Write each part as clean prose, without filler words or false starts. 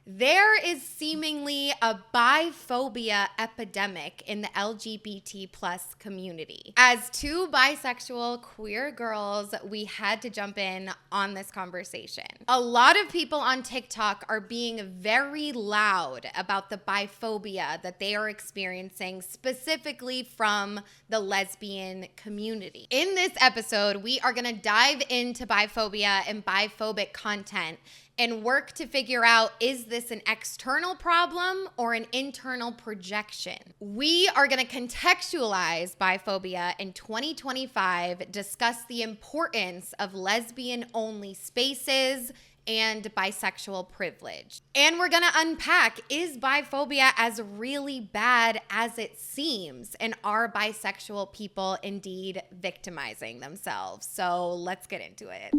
There is seemingly a biphobia epidemic in the LGBT plus community. As two bisexual queer girls, we had to jump in on this conversation. A lot of people on TikTok are being very loud about the biphobia that they are experiencing, specifically from the lesbian community. In this episode, we are going to dive into biphobia and biphobic content and work to figure out, is this an external problem or an internal projection? We are going to contextualize biphobia in 2025, discuss the importance of lesbian-only spaces and bisexual privilege. And we're gonna unpack, is biphobia as really bad as it seems? And are bisexual people indeed victimizing themselves? So let's get into it.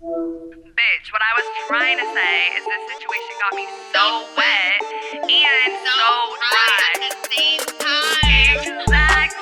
Bitch, what I was trying to say is this situation got me so wet and so dry at the same time. Exactly.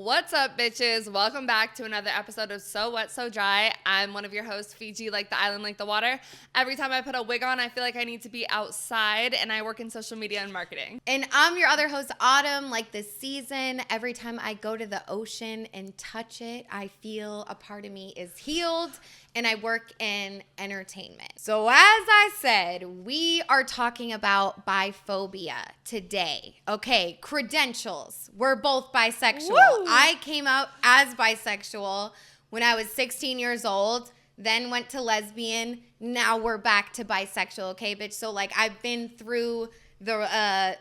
What's up, bitches? Welcome back to another episode of So Wet, So Dry. I'm one of your hosts, Fiji, like the island, like the water. Every time I put a wig on, I feel like I need to be outside, and I work in social media and marketing. And I'm your other host, Autumn, like the season. Every time I go to the ocean and touch it, I feel a part of me is healed, and I work in entertainment. So as I said, we are talking about biphobia today. Okay, credentials. We're both bisexual. Woo! I came out as bisexual when I was 16 years old, then went to lesbian. Now we're back to bisexual, okay, bitch? So like I've been through the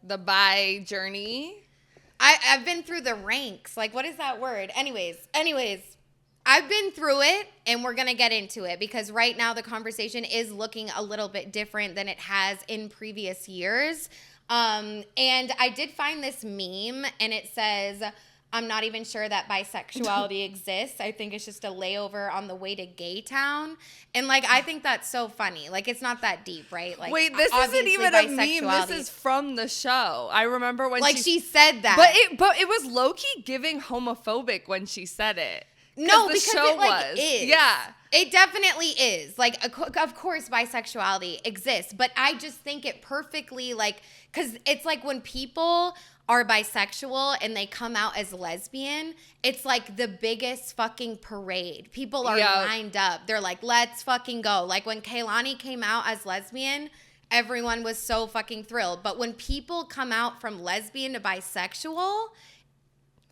bi journey. I've been through the ranks. Like, what is that word? Anyways, I've been through it, and we're going to get into it because right now the conversation is looking a little bit different than it has in previous years. And I did find this meme, and it says, I'm not even sure that bisexuality exists. I think it's just a layover on the way to gay town. And, like, I think that's so funny. Like, it's not that deep, right? Like, wait, this isn't even a meme. This is from the show. I remember when she said that. But it was low-key giving homophobic when she said it. No, the because show it, like, was. is. Yeah. It definitely is. Like, of course, bisexuality exists. But I just think it perfectly, like, because it's like when people are bisexual and they come out as lesbian, it's like the biggest fucking parade. People are lined up. They're like, let's fucking go. Like, when Kehlani came out as lesbian, everyone was so fucking thrilled. But when people come out from lesbian to bisexual,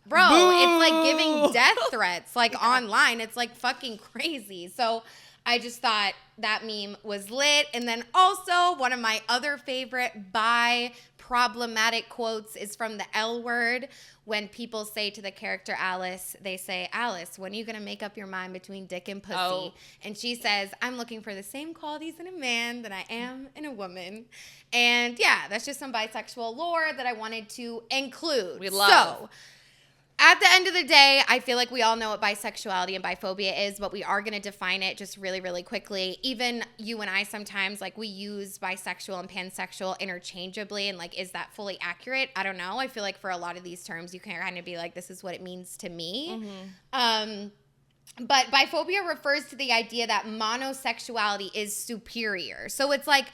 bro, it's like giving death threats, like online. It's like fucking crazy. So I just thought that meme was lit. And then also one of my other favorite bi-problematic quotes is from the L Word. When people say to the character Alice, they say, Alice, when are you going to make up your mind between dick and pussy? Oh. And she says, I'm looking for the same qualities in a man that I am in a woman. And yeah, that's just some bisexual lore that I wanted to include. We love. So, at the end of the day, I feel like we all know what bisexuality and biphobia is, but we are going to define it just really, really quickly. Even you and I sometimes, like, we use bisexual and pansexual interchangeably, and, like, is that fully accurate? I don't know. I feel like for a lot of these terms, you can kind of be like, this is what it means to me. Mm-hmm. But biphobia refers to the idea that monosexuality is superior. So it's like,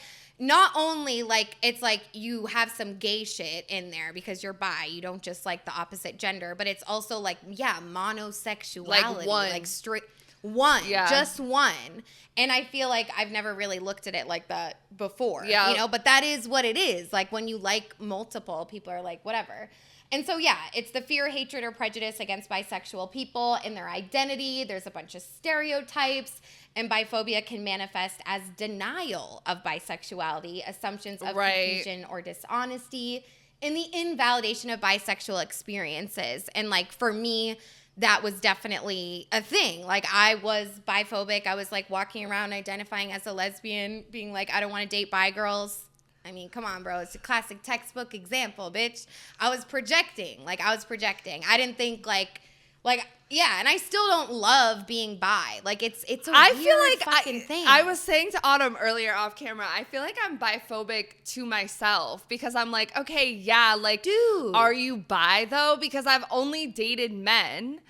not only, like, it's like you have some gay shit in there because you're bi, you don't just like the opposite gender, but it's also like, monosexuality. Like one. Like straight one. Yeah. Just one. And I feel like I've never really looked at it like that before. Yeah. You know, but that is what it is. Like, when you like multiple, people are like, whatever. And so, yeah, it's the fear, hatred, or prejudice against bisexual people and their identity. There's a bunch of stereotypes, and biphobia can manifest as denial of bisexuality, assumptions of confusion or dishonesty, and the invalidation of bisexual experiences. And, like, for me, that was definitely a thing. Like, I was biphobic. I was, like, walking around identifying as a lesbian, being like, I don't want to date bi girls. I mean, come on, bro. It's a classic textbook example, bitch. I was projecting. I didn't think, like, Like, yeah, and I still don't love being bi. Like, it's a I weird feel like fucking thing. I was saying to Autumn earlier off camera, I feel like I'm biphobic to myself because I'm like, okay, yeah, like, dude, are you bi though? Because I've only dated men.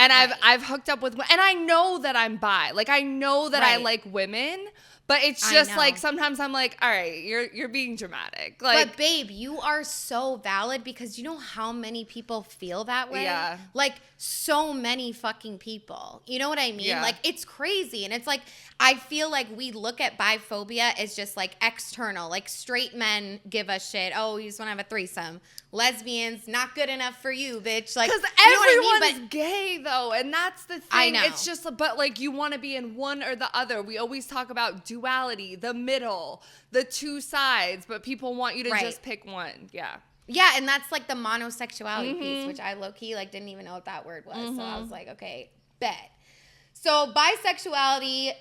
And right. I've hooked up with, and I know that I'm bi. Like, I know that I Right. like women, but it's just like sometimes I'm like, all right, you're being dramatic. Like, but babe, you are so valid because you know how many people feel that way? Yeah. Like, so many fucking people. You know what I mean? Yeah. Like, it's crazy. And it's like, I feel like we look at biphobia as just like external. Like, straight men give us shit. Oh, you just want to have a threesome. Lesbians, not good enough for you, bitch. Like, because you know everyone's what I mean? But gay though, and that's the thing. I know. It's just, but like, you want to be in one or the other. We always talk about duality, the middle, the two sides, but people want you to Right. just pick one. Yeah. Yeah, and that's like the monosexuality piece, which I low-key like didn't even know what that word was. So I was like, okay, bet. So bisexuality,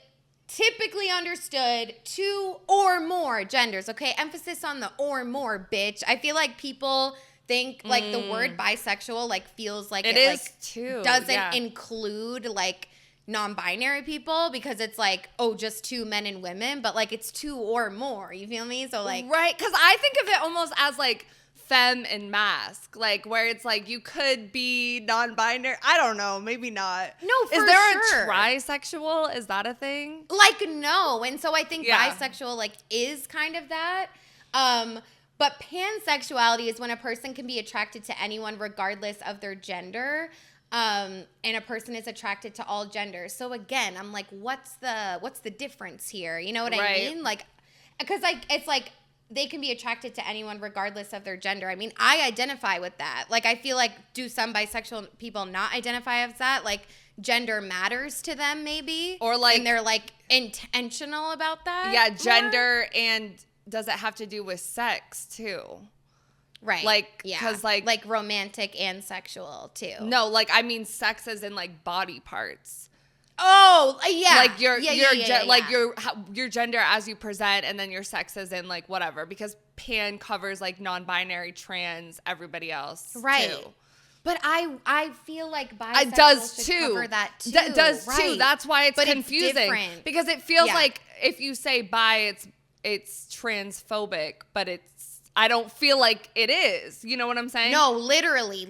typically understood 2 or more genders. Okay, emphasis on the or more, bitch. I feel like people think like the word bisexual like feels like It it is like too. doesn't Yeah. include like non-binary people because it's like, oh, just 2 men and women, but like it's 2 or more. You feel me? So like, right, because I think of it almost as like femme and mask, like where it's like you could be non-binary. I don't know, maybe not. No, for Is there sure. a trisexual? Is that a thing? like, no. And so I think Yeah. bisexual like is kind of that. But pansexuality is when a person can be attracted to anyone regardless of their gender. And a person is attracted to all genders. So again, I'm like, what's the difference here? You know what I Right. mean? Like, because like it's like they can be attracted to anyone regardless of their gender. I mean, I identify with that. Like, I feel like, do some bisexual people not identify as that? Like, gender matters to them, maybe, Or like, and they're like intentional about that. yeah, more? gender, and does it have to do with sex too? Right. Like, yeah. 'cause, like romantic and sexual too. No, like I mean sex as in like body parts. Oh, yeah. Like your like yeah. your gender as you present, and then your sex as in like whatever, because pan covers like non-binary, trans, everybody else. Right. Too. But I feel like bisexual It does should too. cover that too. That does right. too. That's why it's But confusing. It's different. Because it feels Yeah. like if you say bi, it's transphobic, but I don't feel like it is. You know what I'm saying? No, literally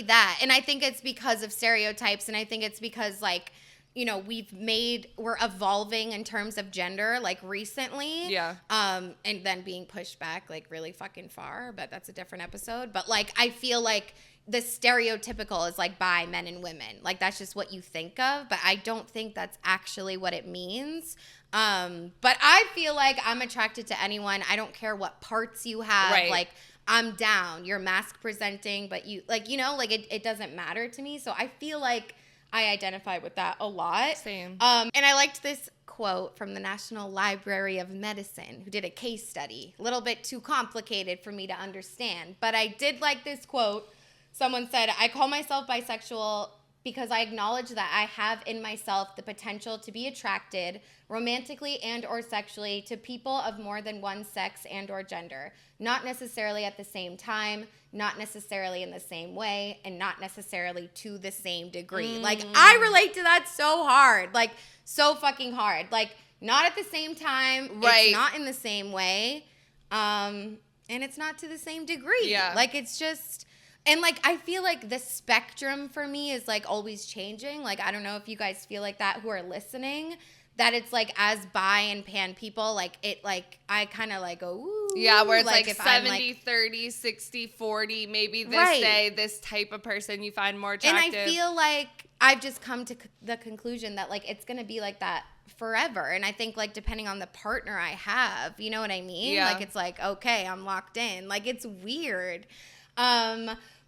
that. And I think it's because of stereotypes, and I think it's because like, you know, we're evolving in terms of gender like recently. Yeah. And then being pushed back like really fucking far, but that's a different episode. But like, I feel like the stereotypical is like bi men and women. Like, that's just what you think of, but I don't think that's actually what it means. But I feel like I'm attracted to anyone. I don't care what parts you have. Right. Like, I'm down. You're mask presenting, but you like, you know, like it doesn't matter to me. So I feel like I identify with that a lot. Same. And I liked this quote from the National Library of Medicine, who did a case study. A little bit too complicated for me to understand, but I did like this quote. Someone said, "I call myself bisexual because I acknowledge that I have in myself the potential to be attracted romantically and or sexually to people of more than one sex and or gender, not necessarily at the same time, not necessarily in the same way, and not necessarily to the same degree." Like, I relate to that so hard, like so fucking hard. Like, not at the same time, Right. it's not in the same way, and it's not to the same degree. Yeah. Like, it's just... And, like, I feel like the spectrum for me is, like, always changing. Like, I don't know if you guys feel like that who are listening, that it's, like, as bi and pan people, like, it, like, I kind of, like, go, ooh. Yeah, where it's like if I'm, 70, 30, 60, 40, maybe this Right. day, this type of person you find more And attractive. I feel like I've just come to the conclusion that, like, it's going to be like that forever. And I think, like, depending on the partner I have, you know what I mean? Yeah. Like, it's like, okay, I'm locked in. Like, it's weird.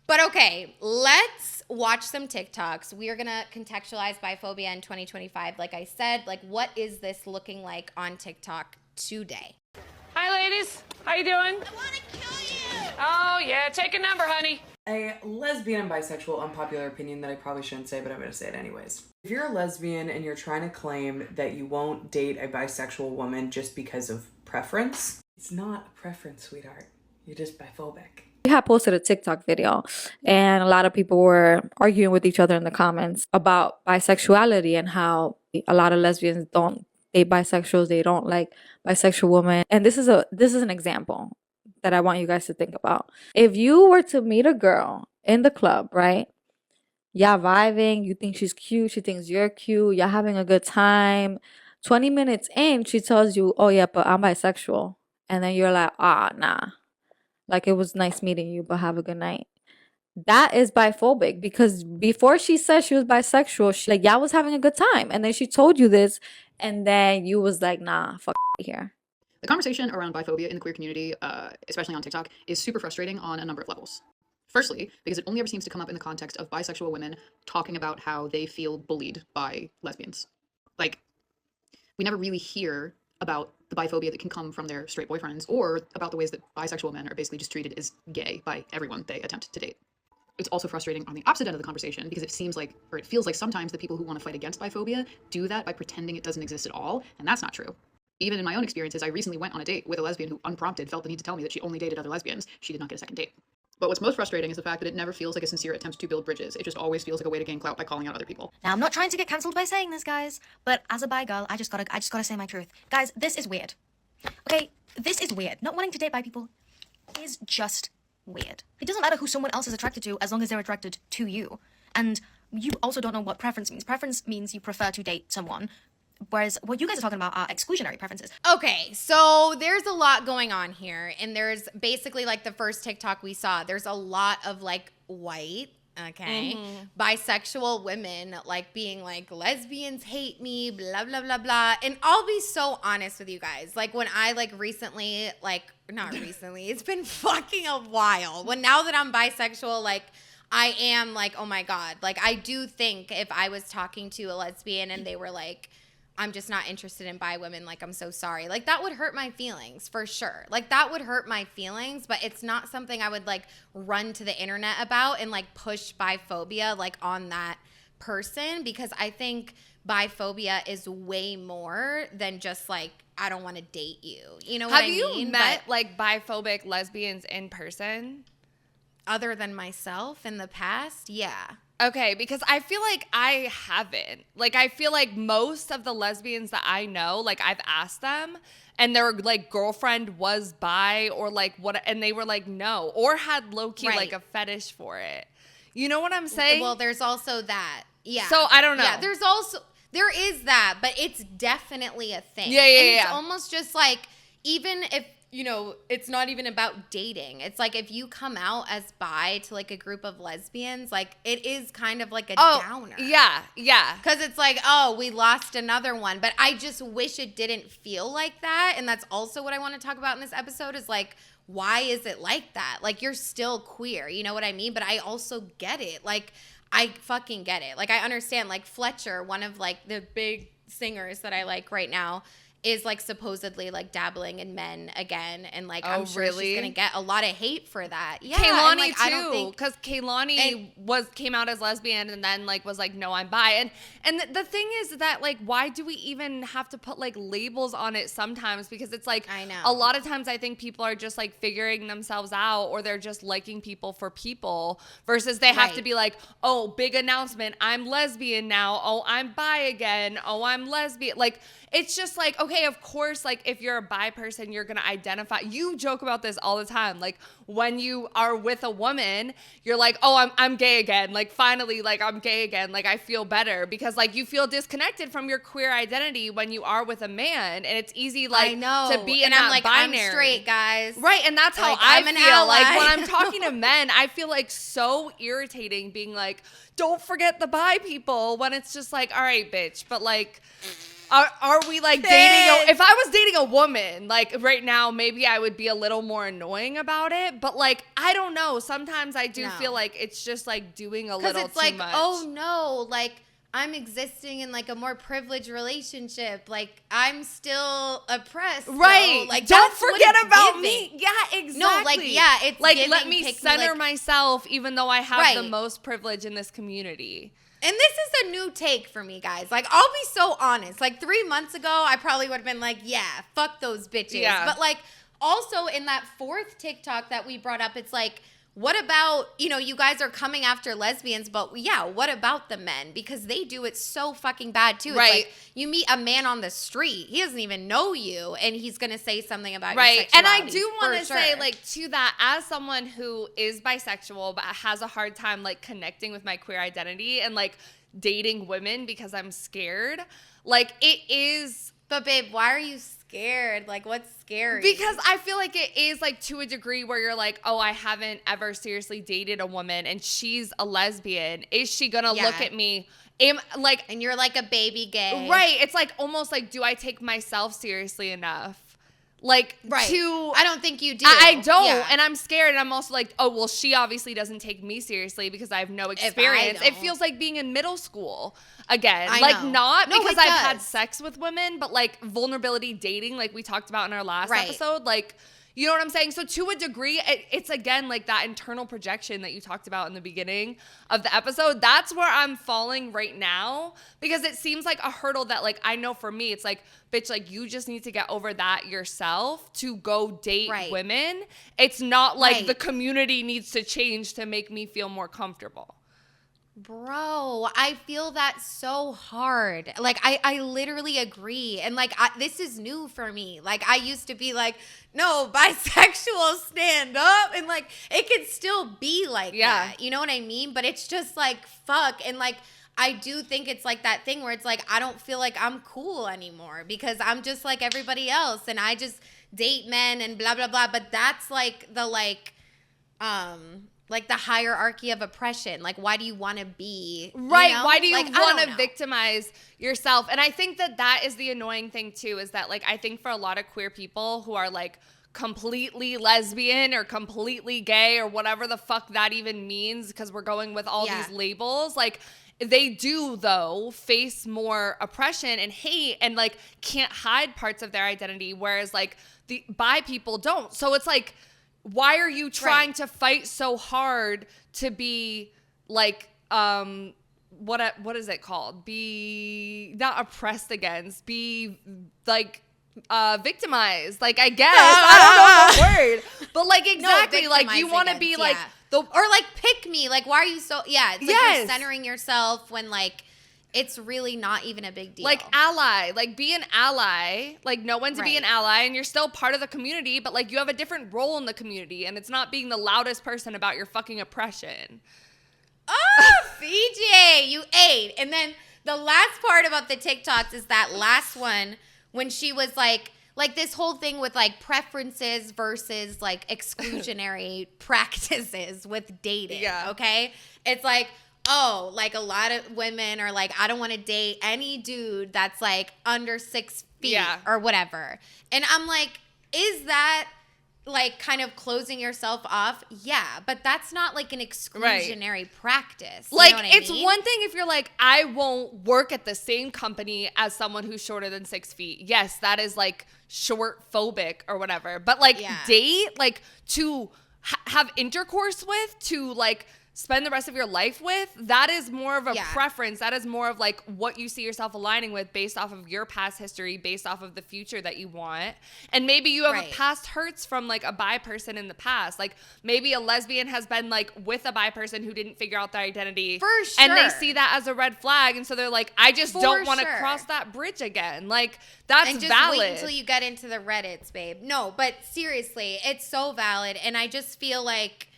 But okay, let's watch some TikToks. We are going to contextualize biphobia in 2025. Like I said, like, what is this looking like on TikTok today? Hi, ladies. How you doing? I want to kill you! Oh, yeah. Take a number, honey. A lesbian and bisexual unpopular opinion that I probably shouldn't say, but I'm going to say it anyways. If you're a lesbian and you're trying to claim that you won't date a bisexual woman just because of preference, it's not a preference, sweetheart. You're just biphobic. We had posted a TikTok video and a lot of people were arguing with each other in the comments about bisexuality and how a lot of lesbians don't date bisexuals, they don't like bisexual women. And this is an example that I want you guys to think about. If you were to meet a girl in the club, right? Y'all vibing, you think she's cute, she thinks you're cute, y'all having a good time. 20 minutes in, she tells you, oh yeah, but I'm bisexual. And then you're like, nah. Like, it was nice meeting you, but have a good night. That is biphobic, because before she said she was bisexual, she, like, y'all was having a good time. And then she told you this, and then you was like, nah, fuck here. The conversation around biphobia in the queer community, especially on TikTok, is super frustrating on a number of levels. Firstly, because it only ever seems to come up in the context of bisexual women talking about how they feel bullied by lesbians. Like, we never really hear about the biphobia that can come from their straight boyfriends, or about the ways that bisexual men are basically just treated as gay by everyone they attempt to date. It's also frustrating on the opposite end of the conversation, because it seems like, or it feels like sometimes the people who want to fight against biphobia do that by pretending it doesn't exist at all, and that's not true. Even in my own experiences, I recently went on a date with a lesbian who unprompted felt the need to tell me that she only dated other lesbians. She did not get a second date. But what's most frustrating is the fact that it never feels like a sincere attempt to build bridges. It just always feels like a way to gain clout by calling out other people. Now, I'm not trying to get cancelled by saying this, guys, but as a bi girl, I just gotta say my truth. Guys, this is weird. Okay, this is weird. Not wanting to date bi people is just weird. It doesn't matter who someone else is attracted to as long as they're attracted to you. And you also don't know what preference means. Preference means you prefer to date someone, whereas what you guys are talking about are exclusionary preferences. Okay, so there's a lot going on here, and there's basically, like, the first TikTok we saw, there's a lot of, like, white, okay, bisexual women, like, being like, lesbians hate me, blah, blah, blah, blah. And I'll be so honest with you guys. Like, when I, like, recently, like, not recently, it's been fucking a while. When now that I'm bisexual, like, I am like, oh my God. Like, I do think if I was talking to a lesbian and they were like, I'm just not interested in bi women, like, I'm so sorry. Like, that would hurt my feelings for sure. Like, that would hurt my feelings, but it's not something I would, like, run to the internet about and, like, push biphobia, like, on that person, because I think biphobia is way more than just, like, I don't want to date you. You know what I mean? Have you met, like, biphobic lesbians in person? Other than myself in the past? Yeah. Okay, because I feel like I haven't. Like, I feel like most of the lesbians that I know, like, I've asked them, and their, like, girlfriend was bi, or, like, what, and they were like, no, or had low-key, Right. like, a fetish for it. You know what I'm saying? Well, there's also that. Yeah. So, I don't know. Yeah, there is that, but it's definitely a thing. Yeah, and it's yeah. almost just like, even if, you know, it's not even about dating. It's like, if you come out as bi to, like, a group of lesbians, like, it is kind of like a downer. Yeah. Because it's like, oh, we lost another one. But I just wish it didn't feel like that. And that's also what I want to talk about in this episode is, like, why is it like that? Like, you're still queer. You know what I mean? But I also get it. Like, I fucking get it. Like, I understand. Like, Fletcher, one of, like, the big singers that I like right now, is, like, supposedly, like, dabbling in men again, and, like, I'm sure she's gonna get a lot of hate for that. Yeah, Kaylani and, like, too, because Kaylani came out as lesbian and then, like, was like, no, I'm bi. And the thing is that, like, why do we even have to put, like, labels on it sometimes? Because it's like, I know. a lot of times I think people are just, like, figuring themselves out, or they're just liking people for people, versus they have to be like, oh, big announcement, I'm lesbian now. Oh, I'm bi again. Oh, I'm lesbian. Like, it's just like, okay, of course, like, if you're a bi person, you're going to identify. You joke about this all the time. Like, when you are with a woman, you're like, oh, I'm gay again. Like, finally, like, I'm gay again. Like, I feel better, because, like, you feel disconnected from your queer identity when you are with a man. And it's easy, like, I know. to be in and that I'm like, binary. I'm straight, guys. Right, and that's how Like, I I'm an feel. ally. Like, when I'm talking to men, I feel like so irritating being like, don't forget the bi people, when it's just like, all right, bitch, but, like, are we, like, dating? If I was dating a woman, like, right now, maybe I would be a little more annoying about it. But, like, I don't know. Sometimes I do feel like it's just, like, doing a little too much. Because it's like, oh, no, like, I'm existing in, like, a more privileged relationship. Like, I'm still oppressed. Right. So, like, don't that's what forget it's about giving. me. Yeah, exactly. No, like, yeah, it's like, giving, let me pick center like, myself, even though I have the Right. most privilege in this community. And this is a new take for me, guys. Like, I'll be so honest. Like, 3 months ago, I probably would have been like, yeah, fuck those bitches. Yeah. But, like, also in that fourth TikTok that we brought up, it's like, what about, you guys are coming after lesbians, but yeah, what about the men? Because they do it so fucking bad too. Right. It's like you meet a man on the street, he doesn't even know you, and he's gonna say something about your Right. sexuality. And I do want to say, sure. like, to that, as someone who is bisexual but has a hard time, like, connecting with my queer identity and, like, dating women because I'm scared, like, it is. But babe, why are you scared? Like, what's scary? Because I feel like it is, like, to a degree where you're like, oh, I haven't ever seriously dated a woman and she's a lesbian. Is she gonna look at me? And you're like a baby gay. Right. It's like almost like, do I take myself seriously enough? Like, I don't think you do. I don't. Yeah. And I'm scared. And I'm also like, oh, well, she obviously doesn't take me seriously because I have no experience. It feels like being in middle school again. I like, know. not No, because it I've does. had sex with women, but like vulnerability dating, like we talked about in our last episode. Like, you know what I'm saying? So to a degree, it's again like that internal projection that you talked about in the beginning of the episode. That's where I'm falling right now because it seems like a hurdle that, like, I know for me, it's like, bitch, like, you just need to get over that yourself to go date women. It's not like the community needs to change to make me feel more comfortable. Bro, I feel that so hard. Like, I literally agree. And, like, this is new for me. Like, I used to be like, no, bisexual, stand up. And, like, it could still be like that. You know what I mean? But it's just, like, fuck. And, like, I do think it's, like, that thing where it's, like, I don't feel like I'm cool anymore because I'm just like everybody else. And I just date men and blah, blah, blah. But that's, like, the, like the hierarchy of oppression. Like, why do you want to be right? You know? Why do you like, want to victimize yourself? And I think that is the annoying thing too, is that, like, I think for a lot of queer people who are like completely lesbian or completely gay or whatever the fuck that even means, because we're going with all these labels, like, they do though face more oppression and hate and like can't hide parts of their identity, whereas like the bi people don't. So it's like, why are you trying to fight so hard to be like, what is it called? Be not oppressed against, be like victimized. Like, I guess I don't know the word, but like exactly, no, like you want to be like or like pick me. Like, why are you so? Yeah, it's like you're centering yourself when like it's really not even a big deal. Like ally, like be an ally, like know when to be an ally, and you're still part of the community, but like you have a different role in the community, and it's not being the loudest person about your fucking oppression. Oh, Fiji, you ate. And then the last part about the TikToks is that last one when she was like this whole thing with like preferences versus like exclusionary practices with dating. Yeah. Okay. It's like, oh, like a lot of women are like, I don't want to date any dude that's like under 6 feet or whatever. And I'm like, is that like kind of closing yourself off? Yeah, but that's not like an exclusionary practice. Like, you know what it's I mean? one thing if you're like, I won't work at the same company as someone who's shorter than 6 feet. Yes, that is like short phobic or whatever. But like date, like to have intercourse with, to like spend the rest of your life with, that is more of a preference. That is more of like what you see yourself aligning with based off of your past history, based off of the future that you want. And maybe you have a past hurts from like a bi person in the past. Like maybe a lesbian has been like with a bi person who didn't figure out their identity. For sure. And they see that as a red flag. And so they're like, I just don't want to cross that bridge again. Like, that's and just valid. wait until you get into the Reddits, babe. No, but seriously, it's so valid. And I just feel like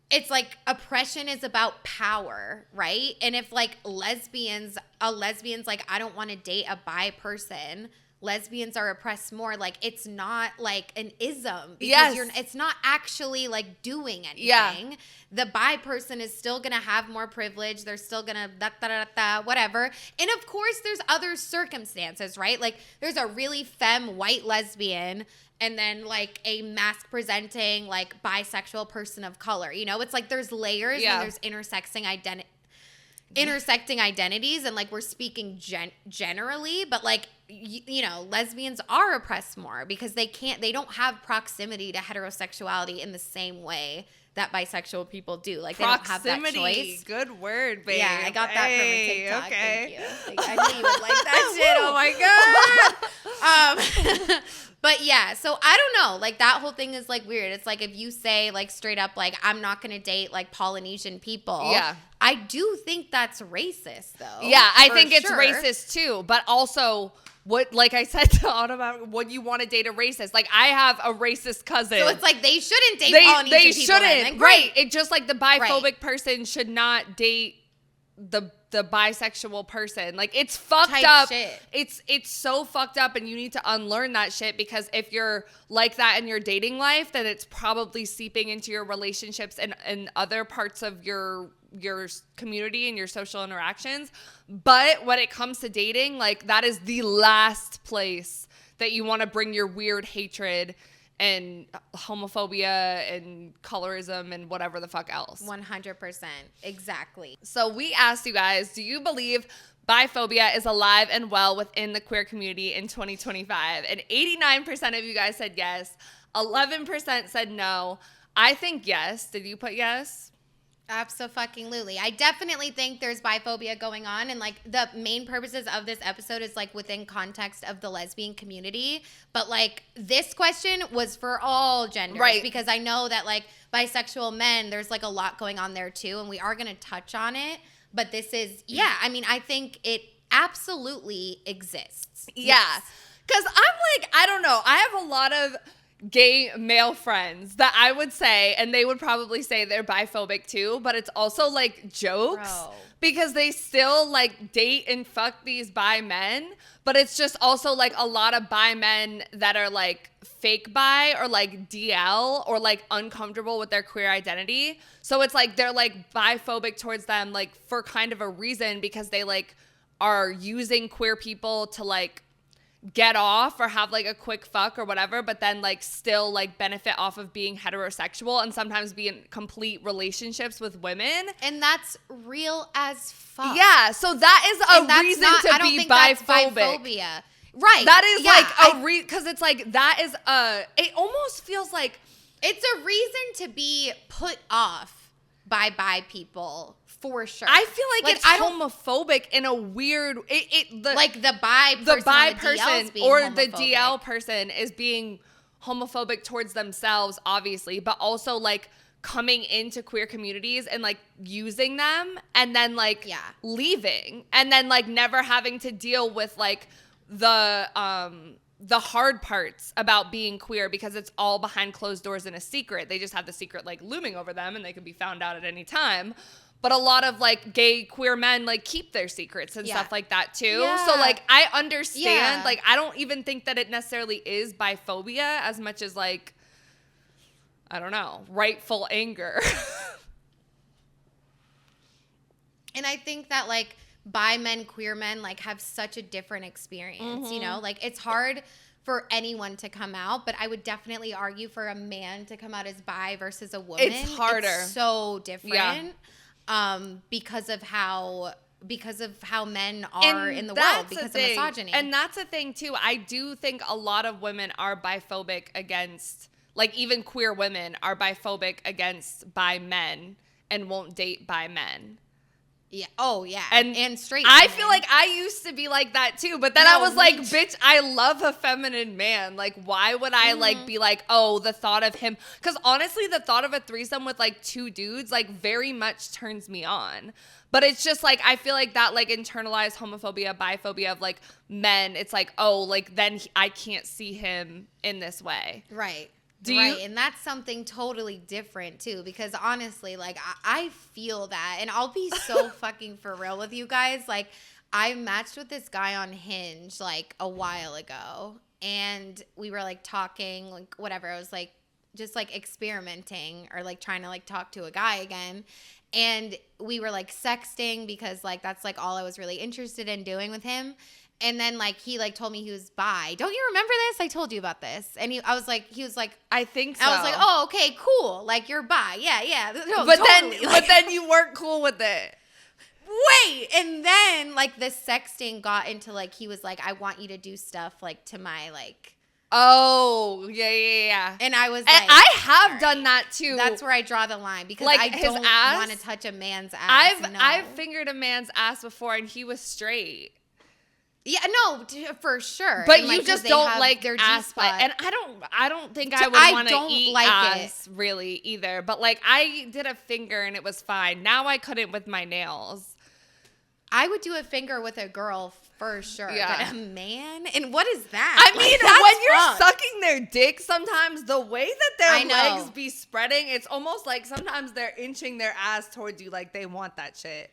it's like oppression is about power, right? And if like lesbian's like, I don't want to date a bi person, lesbians are oppressed more. Like, it's not like an ism because it's not actually like doing anything. The bi person is still gonna have more privilege. They're still gonna whatever. And of course there's other circumstances, right? Like there's a really femme white lesbian and then like a mask presenting like bisexual person of color. You know, it's like there's layers and there's intersecting identities, and like we're speaking generally, but like you know, lesbians are oppressed more because they don't have proximity to heterosexuality in the same way that bisexual people do. Like, proximity, they don't have that choice. Good word, babe. Yeah, I got that from a TikTok. Okay. Thank you. Like, I knew you would like that shit. Oh my god. But yeah, so I don't know. Like that whole thing is like weird. It's like if you say like straight up like I'm not gonna date like Polynesian people. Yeah. I do think that's racist though. Yeah, I for think it's sure. racist too. But also, what like I said to Autumn, when you want to date a racist, like I have a racist cousin. So it's like they shouldn't date they Polynesian people. shouldn't. Then. Right. It just like the biphobic Right. person should not date the bisexual person. Like it's fucked Type up. shit. It's so fucked up, and you need to unlearn that shit, because if you're like that in your dating life, then it's probably seeping into your relationships and other parts of your community and your social interactions. But when it comes to dating, like that is the last place that you want to bring your weird hatred and homophobia and colorism and whatever the fuck else. 100%. Exactly. So we asked you guys, do you believe biphobia is alive and well within the queer community in 2025? And 89% of you guys said yes. 11% said no. I think yes. Did you put yes? Absolutely. I definitely think there's biphobia going on, and like the main purposes of this episode is like within context of the lesbian community, but like this question was for all genders, Right. because I know that like bisexual men, there's like a lot going on there too, and we are going to touch on it, but this is, yeah, I mean, I think it absolutely exists. Yeah. Because I'm like, I don't know. I have a lot of gay male friends that I would say, and they would probably say they're biphobic too, but it's also like jokes. Bro. Because they still like date and fuck these bi men, but it's just also like a lot of bi men that are like fake bi or like DL or like uncomfortable with their queer identity. So it's like they're like biphobic towards them like for kind of a reason, because they like are using queer people to like get off or have like a quick fuck or whatever, but then like still like benefit off of being heterosexual and sometimes be in complete relationships with women. And that's real as fuck. Yeah, so that is And a that's reason not- to I don't be think that's biphobic. biphobia. Right. That is Yeah, like because it's like that is it almost feels like it's a reason to be put off by bi people. For sure. I feel like it's I don't homophobic in a weird like the bi person, the bi or the person DL's being or the homophobic. DL person is being homophobic towards themselves, obviously, but also like coming into queer communities and like using them and then like leaving and then like never having to deal with like the hard parts about being queer, because it's all behind closed doors in a secret. They just have the secret like looming over them and they can be found out at any time. But a lot of like gay queer men like keep their secrets and stuff like that too. Yeah. So like I understand, Yeah. like I don't even think that it necessarily is biphobia as much as like, I don't know, rightful anger. And I think that like bi men, queer men like have such a different experience, you know? Like it's hard for anyone to come out, but I would definitely argue for a man to come out as bi versus a woman. It's harder. It's so different. Yeah. Because of how men are in the world, that's because the of thing. misogyny. And that's the thing too. I do think a lot of women are biphobic against, like even queer women are biphobic against bi men and won't date bi men. Yeah. Oh, yeah. And straight I women. feel like I used to be like that too, but then No, I was like, me too. bitch, I love a feminine man. Like, why would I like be like, oh, the thought of him? Because honestly, the thought of a threesome with like two dudes like very much turns me on. But it's just like, I feel like that like internalized homophobia, biphobia of like men, it's like, oh, like then I can't see him in this way. Right. Do right. you- And that's something totally different too, because honestly, like I feel that, and I'll be so fucking for real with you guys. Like I matched with this guy on Hinge like a while ago, and we were like talking, like whatever. I was like just like experimenting or like trying to like talk to a guy again. And we were like sexting because like that's like all I was really interested in doing with him. And then like he like told me he was bi. Don't you remember this? I told you about this. And he was like, I think so. I was like, oh, okay, cool. Like you're bi. Yeah, yeah. No, but totally. then, Like, but then you weren't cool with it. wait. And then like the sexting got into like, he was like, I want you to do stuff like to my like. Oh, yeah. And I was And like, I have all done right. that too. That's where I draw the line, because Like, I his don't ass? want to touch a man's ass. No. I've fingered a man's ass before and he was straight. Yeah, no, for sure. But And, you like, 'cause just they don't have like their ass G-spot. butt. And I don't think I would I want to don't eat like ass really either. But like I did a finger and it was fine. Now I couldn't with my nails. I would do a finger with a girl for sure. Yeah. But a man? And what is that? I mean, Like, that's when you're fucked. sucking their dick, sometimes the way that I their know. legs be spreading, it's almost like sometimes they're inching their ass towards you, like they want that shit.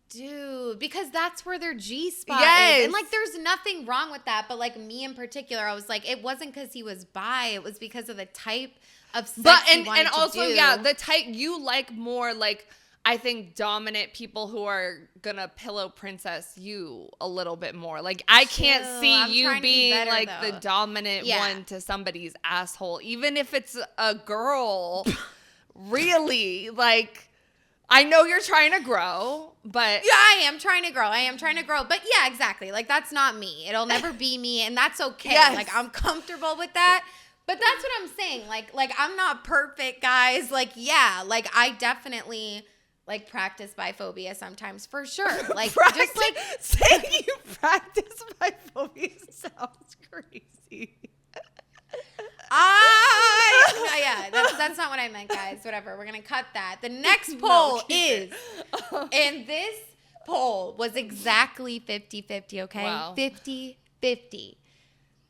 Dude, because that's where their G-spot Yes. is. And, like, there's nothing wrong with that. But, like, me in particular, I was like, it wasn't because he was bi. It was because of the type of sex But he wanted and also, to do. yeah, the type you like more, like, I think dominant people who are gonna pillow princess you a little bit more. Like, I can't Chill. see I'm you trying to be being better, like though. the dominant Yeah. one to somebody's asshole, even if it's a girl. Really, like, I know you're trying to grow, but Yeah, I am trying to grow. But yeah, exactly. Like, that's not me. It'll never be me, and that's okay. Yes. Like, I'm comfortable with that. But that's what I'm saying. Like I'm not perfect, guys. Like, yeah, like I definitely like practice biphobia sometimes for sure. Like just like saying you practice biphobia sounds crazy. yeah, that's not what I meant, guys. Whatever. We're gonna cut that. The next poll is, and this poll was exactly 50-50, okay? Wow. 50-50.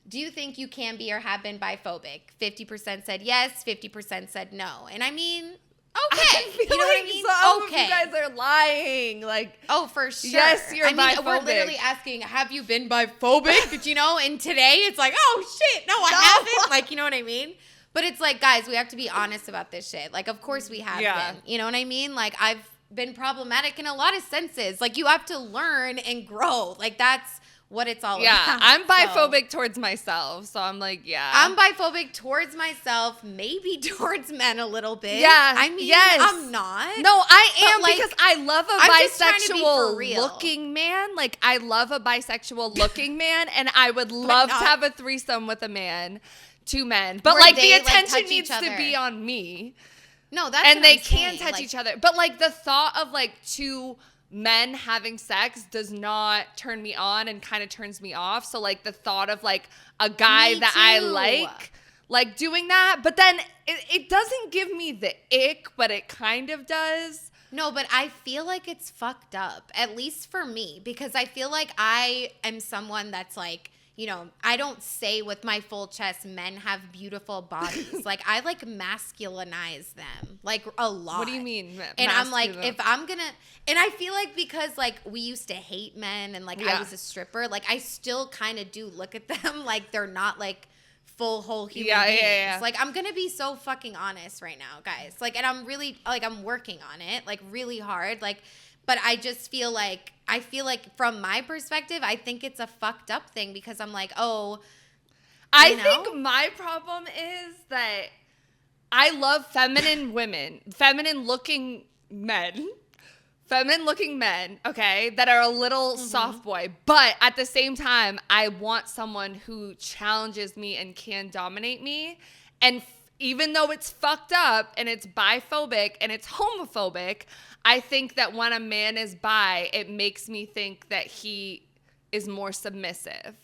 Do you think you can be or have been biphobic? 50% said yes, 50% said no. And I mean, okay. I feel You know what I like mean? some Okay. of you guys are lying. Like, Oh, for sure. Yes, you're I mean, we're biphobic. literally asking, have you been biphobic? You know, and today it's like, oh shit, no, I haven't. Like, you know what I mean? But it's like, guys, we have to be honest about this shit. Like, of course we have Yeah. been. You know what I mean? Like, I've been problematic in a lot of senses. Like, you have to learn and grow. Like, that's what it's all yeah, about. I'm So, biphobic towards myself, so I'm like, yeah. I'm biphobic towards myself, maybe towards men a little bit. Yeah, I mean, yes. I'm not. No, I am But, like, because I love a I'm just trying to be for bisexual real. looking man. Like, I love a bisexual looking man, and I would love to not- have a threesome with a man, 2 men. But Where like they, the like, attention touch needs each to be other. on me. No, that's And what they I'm can saying. touch Like, each other. But like the thought of like 2 men having sex does not turn me on and kind of turns me off. So like the thought of like a guy Me that I too. like doing that, but then it doesn't give me the ick, but it kind of does. No, but I feel like it's fucked up, at least for me, because I feel like I am someone that's like, you know, I don't say with my full chest, men have beautiful bodies. Like, I like masculinize them, like a lot. What do you mean? And I'm like, masculine? if I'm gonna, and I feel like because like we used to hate men and like I Yeah. was a stripper, like I still kind of do look at them like they're not like full whole human Yeah, beings. yeah, yeah. Like, I'm gonna be so fucking honest right now, guys. Like, and I'm really like I'm working on it, like really hard. Like, but I just feel like from my perspective, I think it's a fucked up thing because I'm like, oh, I know? think my problem is that I love feminine women, feminine looking men, okay, that are a little soft boy. But at the same time, I want someone who challenges me and can dominate me. And even though it's fucked up and it's biphobic and it's homophobic, I think that when a man is bi, it makes me think that he is more submissive.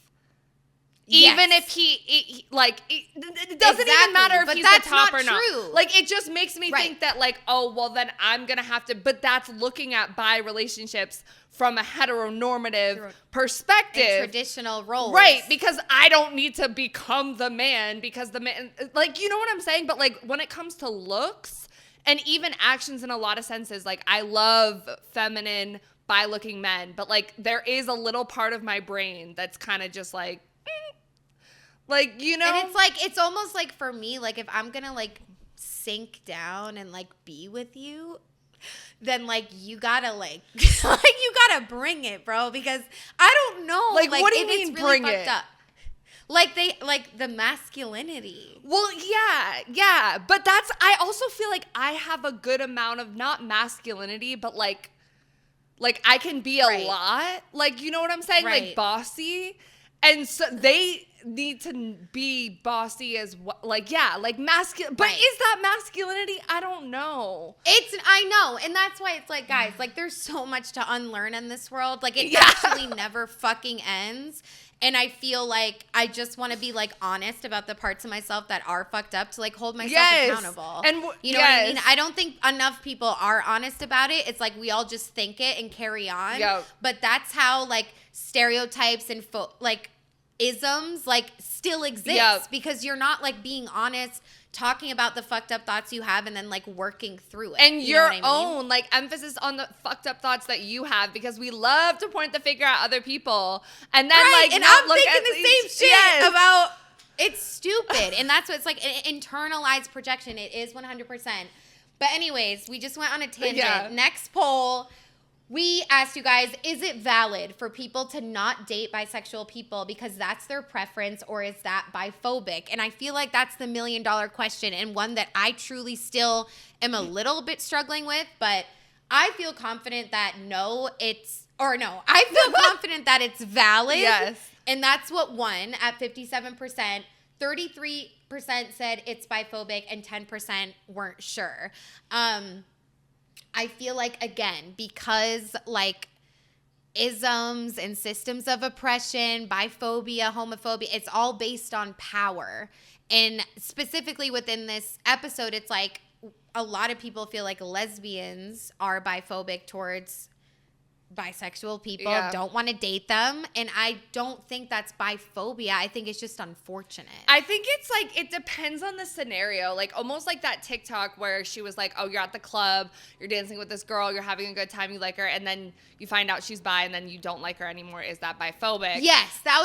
Even Yes. if he like, it doesn't even Exactly, matter if but he's that's the top not or not. true. Like, it just makes me Right. think that, like, oh, well, then I'm going to have to, but that's looking at bi relationships from a heteronormative perspective. in traditional roles, Right, because I don't need to become the man because the man, like, you know what I'm saying? But, like, when it comes to looks and even actions in a lot of senses, like, I love feminine, bi-looking men, but, like, there is a little part of my brain that's kind of just like, like, you know? And it's like, it's almost like for me, like if I'm gonna like sink down and like be with you, then like you gotta like, like you gotta bring it, bro, because I don't know. Like, what do you it's mean really bring fucked it? Up. Like like the masculinity. Well, yeah. But I also feel like I have a good amount of not masculinity, but like I can be a Right. lot. Like, you know what I'm saying? Right. Like bossy. And so they need to be bossy as well. Like, yeah, like masculine. But Right. is that masculinity? I don't know. I know, and that's why it's like, guys, like there's so much to unlearn in this world. Like it Yeah. actually never fucking ends. And I feel like I just want to be like honest about the parts of myself that are fucked up to like hold myself Yes. accountable. And you know what I mean? yes. I don't think enough people are honest about it. It's like we all just think it and carry on. Yep. But that's how like stereotypes and like isms like still exist Yep. because you're not like being honest, talking about the fucked up thoughts you have and then like working through it. And You know your what I mean? own, like, emphasis on the fucked up thoughts that you have, because we love to point the finger at other people and then Right, like and not I'm look thinking at the these- same shit Yes. about it's stupid. And that's what it's like, an internalized projection. It is 100%. But anyways, we just went on a tangent. Yeah. Next poll. We asked you guys, is it valid for people to not date bisexual people because that's their preference, or is that biphobic? And I feel like that's the $1 million question, and one that I truly still am a little bit struggling with, but I feel confident that I feel confident that it's valid. Yes. And that's what won at 57%. 33% said it's biphobic and 10% weren't sure. I feel like, again, because like isms and systems of oppression, biphobia, homophobia, it's all based on power. And specifically within this episode, it's like a lot of people feel like lesbians are biphobic towards bisexual people, Yeah. don't want to date them. And I don't think that's biphobia. I think it's just unfortunate. I think it's like, it depends on the scenario. Like almost like that TikTok where she was like, oh, you're at the club, you're dancing with this girl, you're having a good time, you like her, and then you find out she's bi and then you don't like her anymore. Is that biphobic? Yes, that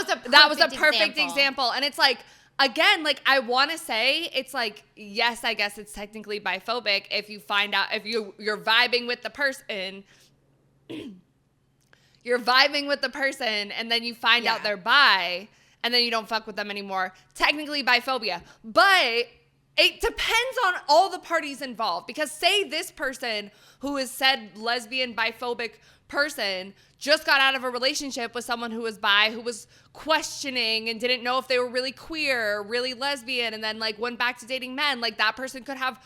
was a perfect example. And it's like, again, like I want to say it's like, yes, I guess it's technically biphobic if you find out, if you're vibing with the person you're vibing with the person and then you find out they're bi and then you don't fuck with them anymore. Technically biphobia. But it depends on all the parties involved, because say this person who is said lesbian biphobic person just got out of a relationship with someone who was bi, who was questioning and didn't know if they were really queer or really lesbian, and then like went back to dating men. Like that person could have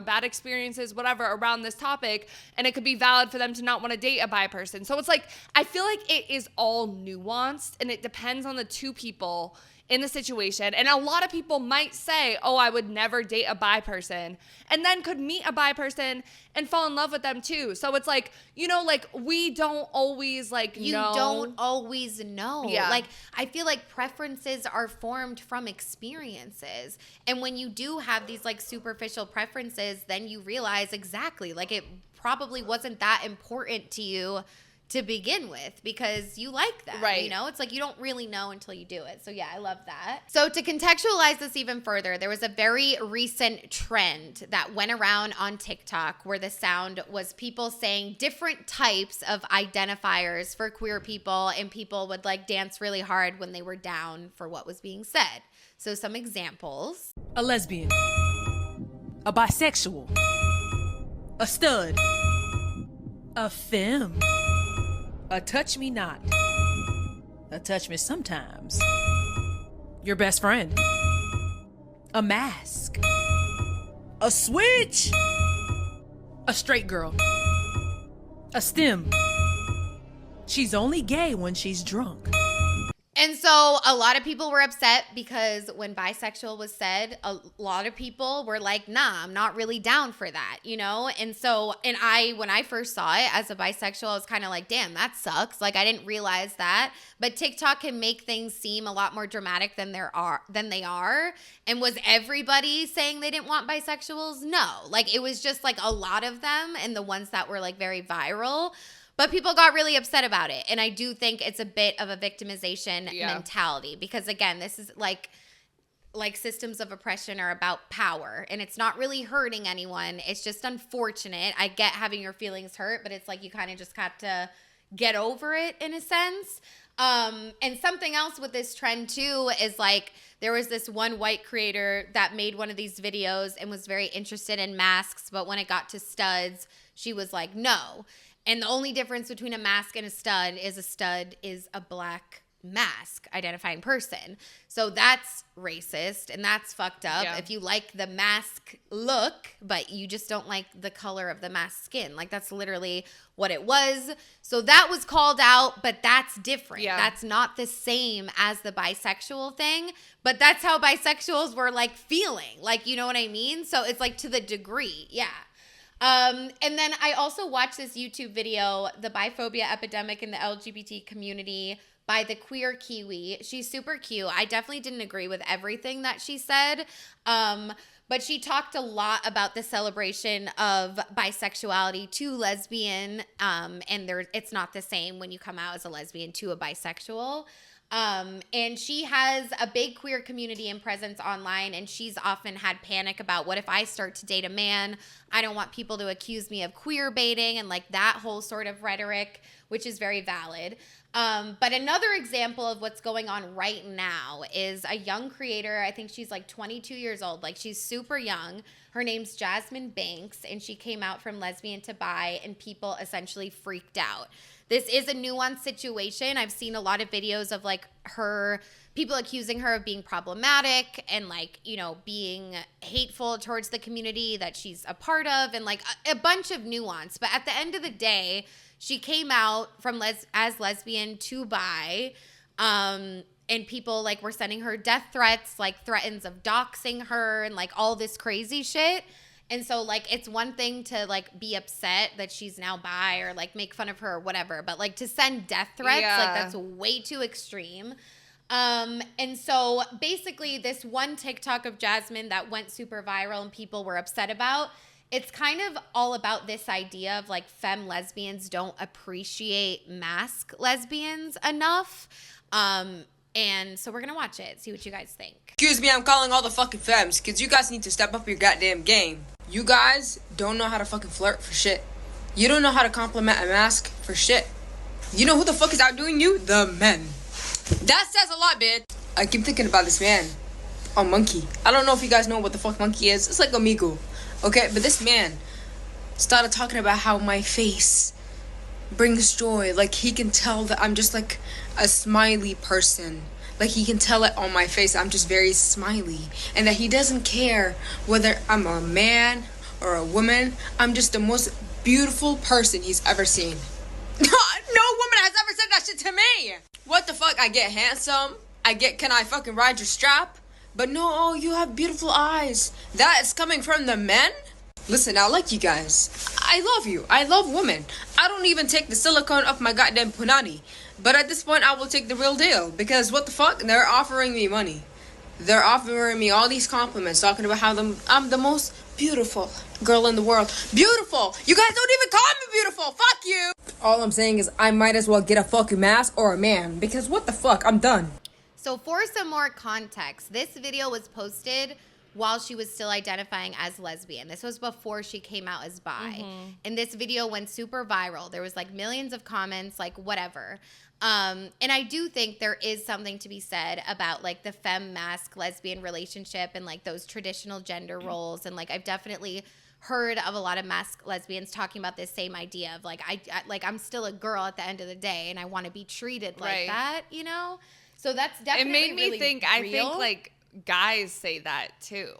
bad experiences, whatever, around this topic, and it could be valid for them to not want to date a bi person. So it's like, I feel like it is all nuanced and it depends on the two people in the situation. And a lot of people might say, oh, I would never date a bi person, and then could meet a bi person and fall in love with them too. So it's like, you know, like we don't always like You know. don't always know. Yeah. Like, I feel like preferences are formed from experiences. And when you do have these like superficial preferences, then you realize exactly, like it probably wasn't that important to you to begin with because you like them, Right. you know? It's like you don't really know until you do it. So yeah, I love that. So to contextualize this even further, there was a very recent trend that went around on TikTok where the sound was people saying different types of identifiers for queer people, and people would like dance really hard when they were down for what was being said. So some examples. A lesbian, a bisexual, a stud, a femme, a touch me not, a touch me sometimes, your best friend, a mask, a switch, a straight girl, a stem. She's only gay when she's drunk. And so a lot of people were upset because when bisexual was said, a lot of people were like, nah, I'm not really down for that, you know? And so, when I first saw it as a bisexual, I was kind of like, damn, that sucks. Like, I didn't realize that. But TikTok can make things seem a lot more dramatic than they are. And was everybody saying they didn't want bisexuals? No. Like, it was just like a lot of them, and the ones that were like very viral. But people got really upset about it. And I do think it's a bit of a victimization mentality because, again, this is like systems of oppression are about power, and it's not really hurting anyone. It's just unfortunate. I get having your feelings hurt, but it's like you kind of just have to get over it in a sense. And something else with this trend too is like there was this one white creator that made one of these videos and was very interested in masks, but when it got to studs, she was like, no. And the only difference between a mask and a stud is a black mask identifying person. So that's racist and that's fucked up. Yeah. If you like the mask look, but you just don't like the color of the mask skin. Like that's literally what it was. So that was called out, but that's different. Yeah. That's not the same as the bisexual thing, but that's how bisexuals were like feeling. Like, you know what I mean? So it's like to the degree. Yeah. And then I also watched this YouTube video, The Biphobia Epidemic in the LGBT Community, by the queer Kiwi. She's super cute. I definitely didn't agree with everything that she said. But she talked a lot about the celebration of bisexuality to lesbian. And it's not the same when you come out as a lesbian to a bisexual. And she has a big queer community and presence online, and she's often had panic about what if I start to date a man? I don't want people to accuse me of queer baiting and like that whole sort of rhetoric, which is very valid. But another example of what's going on right now is a young creator. I think she's like 22 years old. Like she's super young. Her name's Jasmine Banks, and she came out from lesbian to bi, and people essentially freaked out. This is a nuanced situation. I've seen a lot of videos of like people accusing her of being problematic and like, you know, being hateful towards the community that she's a part of, and like a bunch of nuance. But at the end of the day, she came out from as lesbian to bi, and people like were sending her death threats, like threats of doxing her and like all this crazy shit. And so like it's one thing to like be upset that she's now bi or like make fun of her or whatever, but like to send death threats, like that's way too extreme. And so basically this one TikTok of Jasmine that went super viral and people were upset about, it's kind of all about this idea of like femme lesbians don't appreciate mask lesbians enough. And so we're going to watch it, see what you guys think. Excuse me, I'm calling all the fucking femmes, because you guys need to step up your goddamn game. You guys don't know how to fucking flirt for shit. You don't know how to compliment a mask for shit. You know who the fuck is outdoing you? The men. That says a lot, bitch. I keep thinking about this man. Oh, Monkey. I don't know if you guys know what the fuck Monkey is. It's like Amigo. Okay, but this man started talking about how my face brings joy. Like, he can tell that I'm just like a smiley person. Like, he can tell it on my face. I'm just very smiley. And that he doesn't care whether I'm a man or a woman. I'm just the most beautiful person he's ever seen. No woman has ever said that shit to me. What the fuck? I get handsome. Can I fucking ride your strap? But no, you have beautiful eyes. That is coming from the men? Listen, I like you guys. I love you. I love women. I don't even take the silicone off my goddamn punani. But at this point, I will take the real deal. Because what the fuck? They're offering me money. They're offering me all these compliments, talking about how I'm the most beautiful girl in the world. Beautiful! You guys don't even call me beautiful! Fuck you! All I'm saying is I might as well get a fucking mask or a man. Because what the fuck? I'm done. So for some more context, this video was posted while she was still identifying as lesbian. This was before she came out as bi. And this video went super viral. There was like millions of comments, like whatever. And I do think there is something to be said about like the femme mask lesbian relationship and like those traditional gender roles. And like I've definitely heard of a lot of mask lesbians talking about this same idea of like I'm still a girl at the end of the day and I want to be treated like that, you know? So that's definitely It made me really think, real. I think like guys say that too.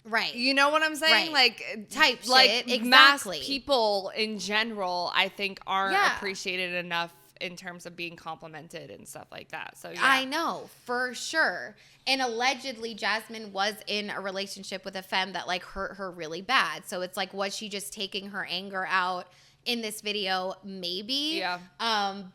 Right. You know what I'm saying? Right. Like type like shit. masked Exactly. people in general, I think aren't Yeah. appreciated enough in terms of being complimented and stuff like that. So yeah. I know, for sure. And allegedly Jasmine was in a relationship with a femme that like hurt her really bad. So it's like, was she just taking her anger out in this video? Maybe. Yeah.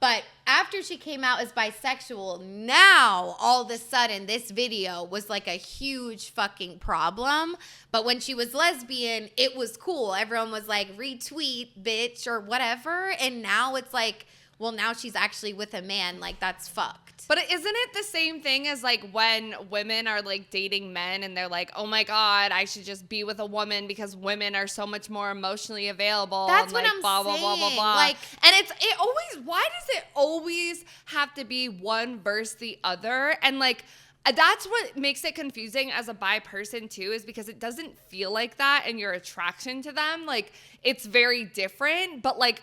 But after she came out as bisexual, now all of a sudden this video was like a huge fucking problem. But when she was lesbian, it was cool. Everyone was like, retweet, bitch, or whatever. And now it's like, well, now she's actually with a man. Like, that's fucked. But isn't it the same thing as like when women are like dating men and they're like, oh my God, I should just be with a woman because women are so much more emotionally available. That's and what like I'm blah, saying. blah, blah, blah, blah. Like, and it always, why does it always have to be one versus the other? And like, that's what makes it confusing as a bi person too, is because it doesn't feel like that in your attraction to them. Like, it's very different, but like,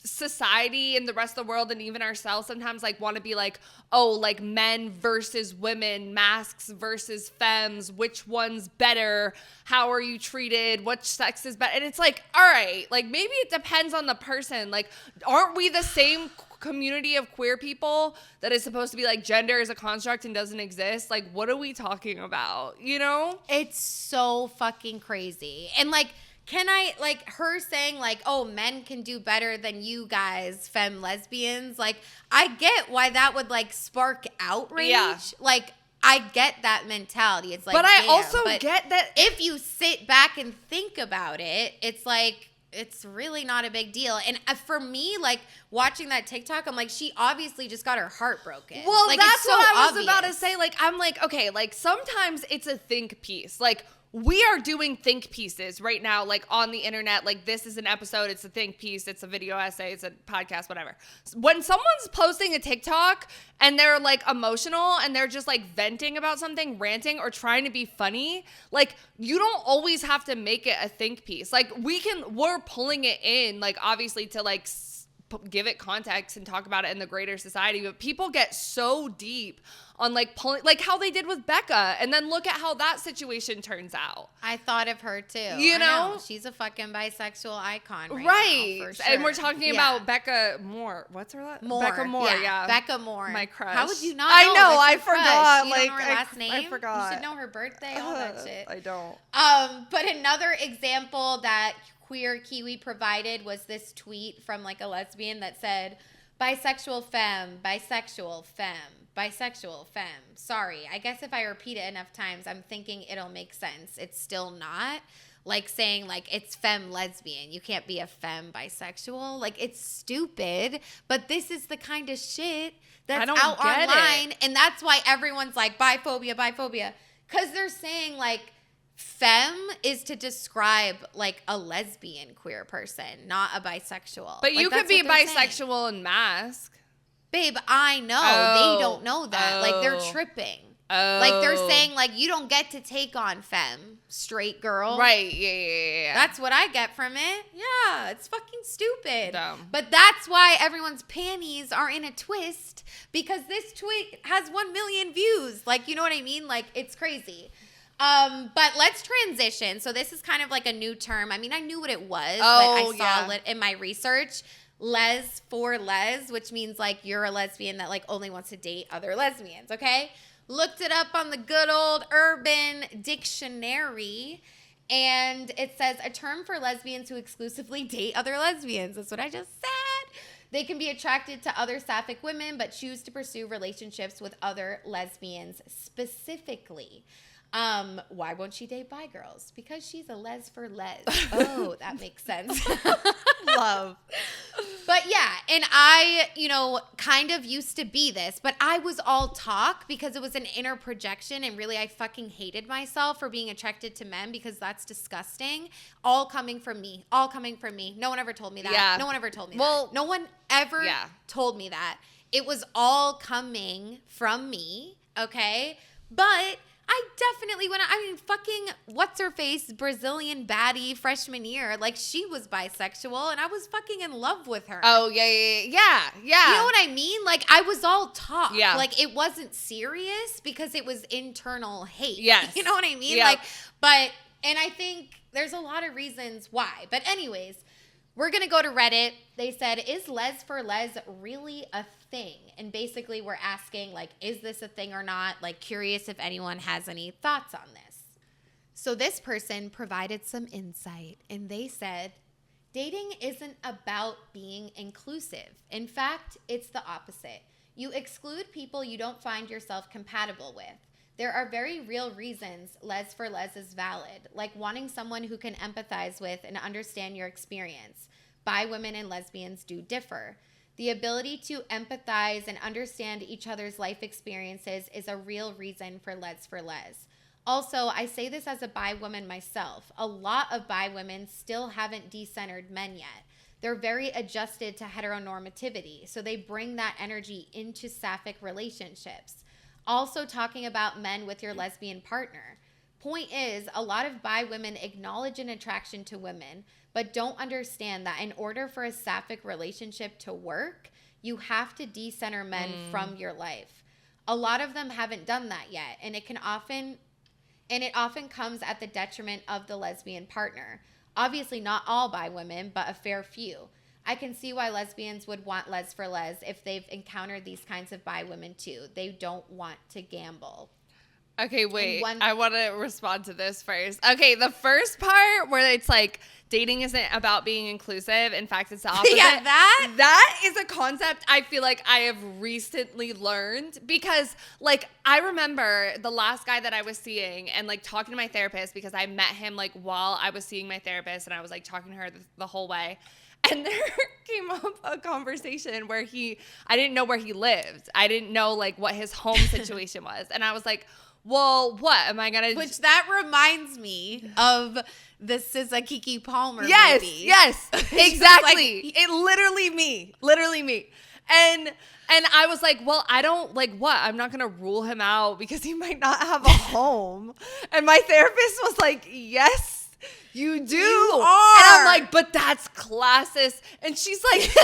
society and the rest of the world and even ourselves sometimes like want to be like, oh, like men versus women, masks versus femmes, which one's better, how are you treated, which sex is better, and it's like, all right, like maybe it depends on the person. Like, aren't we the same community of queer people that is supposed to be like gender is a construct and doesn't exist? Like, what are we talking about, you know? It's so fucking crazy. And like, can I, like, her saying, like, oh, men can do better than you guys, femme lesbians? Like, I get why that would, like, spark outrage. Yeah. Like, I get that mentality. It's like, but I damn. also But get that if you sit back and think about it, it's like, it's really not a big deal. And for me, like, watching that TikTok, I'm like, she obviously just got her heart broken. Well, like, that's it's so what I was obvious. about to say. Like, I'm like, okay, like sometimes it's a think piece. Like, we are doing think pieces right now, like on the internet. Like, this is an episode, it's a think piece, it's a video essay, it's a podcast, whatever. When someone's posting a TikTok and they're like emotional and they're just like venting about something, ranting or trying to be funny, like, you don't always have to make it a think piece. Like, we're pulling it in, like, obviously to like give it context and talk about it in the greater society, but people get so deep on like pulling, like how they did with Becca, and then look at how that situation turns out. I thought of her too. You I know? She's a fucking bisexual icon right now, for sure. And we're talking about Becca Moore. What's her last? Moore. Becca Moore, yeah. Becca Moore. My crush. How would you not I know? know, That's I your crush. forgot. You Like, don't know her last name? I forgot. You should know her birthday, all that shit. I don't. But another example that Queer Kiwi provided was this tweet from like a lesbian that said, bisexual femme, bisexual femme, bisexual femme. Sorry, I guess if I repeat it enough times, I'm thinking it'll make sense. It's still not. Like saying like it's femme lesbian. You can't be a femme bisexual. Like, it's stupid. But this is the kind of shit that's out online. And that's why everyone's like biphobia, biphobia. Because they're saying like femme is to describe like a lesbian queer person, not a bisexual. But like, you could that's be what they're bisexual saying. in mask. Babe, I know. Oh. They don't know that. Like, they're tripping. Oh. Like, they're saying, like, you don't get to take on femme, straight girl. Right, yeah. That's what I get from it. Yeah, it's fucking stupid. Dumb. But that's why everyone's panties are in a twist, because this tweet has 1 million views. Like, you know what I mean? Like, it's crazy. But let's transition. So this is kind of like a new term. I mean, I knew what it was, but I saw it in my research. Les for les, which means like you're a lesbian that like only wants to date other lesbians, okay? Looked it up on the good old Urban Dictionary, and it says a term for lesbians who exclusively date other lesbians. That's what I just said. They can be attracted to other sapphic women, but choose to pursue relationships with other lesbians specifically. Why won't she date bi girls? Because she's a les for les. Oh, that makes sense. Love. But yeah, and I, kind of used to be this, but I was all talk because it was an inner projection, and really I fucking hated myself for being attracted to men because that's disgusting. All coming from me. All coming from me. No one ever told me that. Yeah. No one ever told me that. No one ever told me that. It was all coming from me, okay? But I definitely fucking what's-her-face, Brazilian baddie freshman year, like, she was bisexual, and I was fucking in love with her. Oh, yeah. You know what I mean? Like, I was all talk. Yeah. Like, it wasn't serious because it was internal hate. Yes. You know what I mean? Yep. And I think there's a lot of reasons why. But anyways, we're going to go to Reddit. They said, is les for les really a thing? And basically we're asking, like, is this a thing or not? Like, curious if anyone has any thoughts on this. So this person provided some insight, and they said, dating isn't about being inclusive. In fact, it's the opposite. You exclude people you don't find yourself compatible with. There are very real reasons les for les is valid, like wanting someone who can empathize with and understand your experience. Bi women and lesbians do differ. The ability to empathize and understand each other's life experiences is a real reason for les for les. Also, I say this as a bi woman myself. A lot of bi women still haven't decentered men yet. They're very adjusted to heteronormativity, so they bring that energy into sapphic relationships. Also, talking about men with your lesbian partner. Point is, a lot of bi women acknowledge an attraction to women, but don't understand that in order for a sapphic relationship to work, you have to decenter men from your life. A lot of them haven't done that yet, and it often comes at the detriment of the lesbian partner. Obviously, not all bi women, but a fair few. I can see why lesbians would want les for les if they've encountered these kinds of bi women too. They don't want to gamble. Okay, wait. I want to respond to this first. Okay, the first part where it's like dating isn't about being inclusive. In fact, it's the opposite. Yeah, that is a concept I feel like I have recently learned because, like, I remember the last guy that I was seeing and, like, talking to my therapist because I met him, like, while I was seeing my therapist and I was, like, talking to her the whole way. And there came up a conversation where I didn't know where he lived. I didn't know, like, what his home situation was. And I was like, well, what am I gonna? Which that reminds me of the SZA Kiki Palmer movie. Yes, exactly. It literally me. And I was like, well, I don't like what? I'm not gonna rule him out because he might not have a home. And my therapist was like, yes. You do. You are. And I'm like, but that's classist. And she's like, this is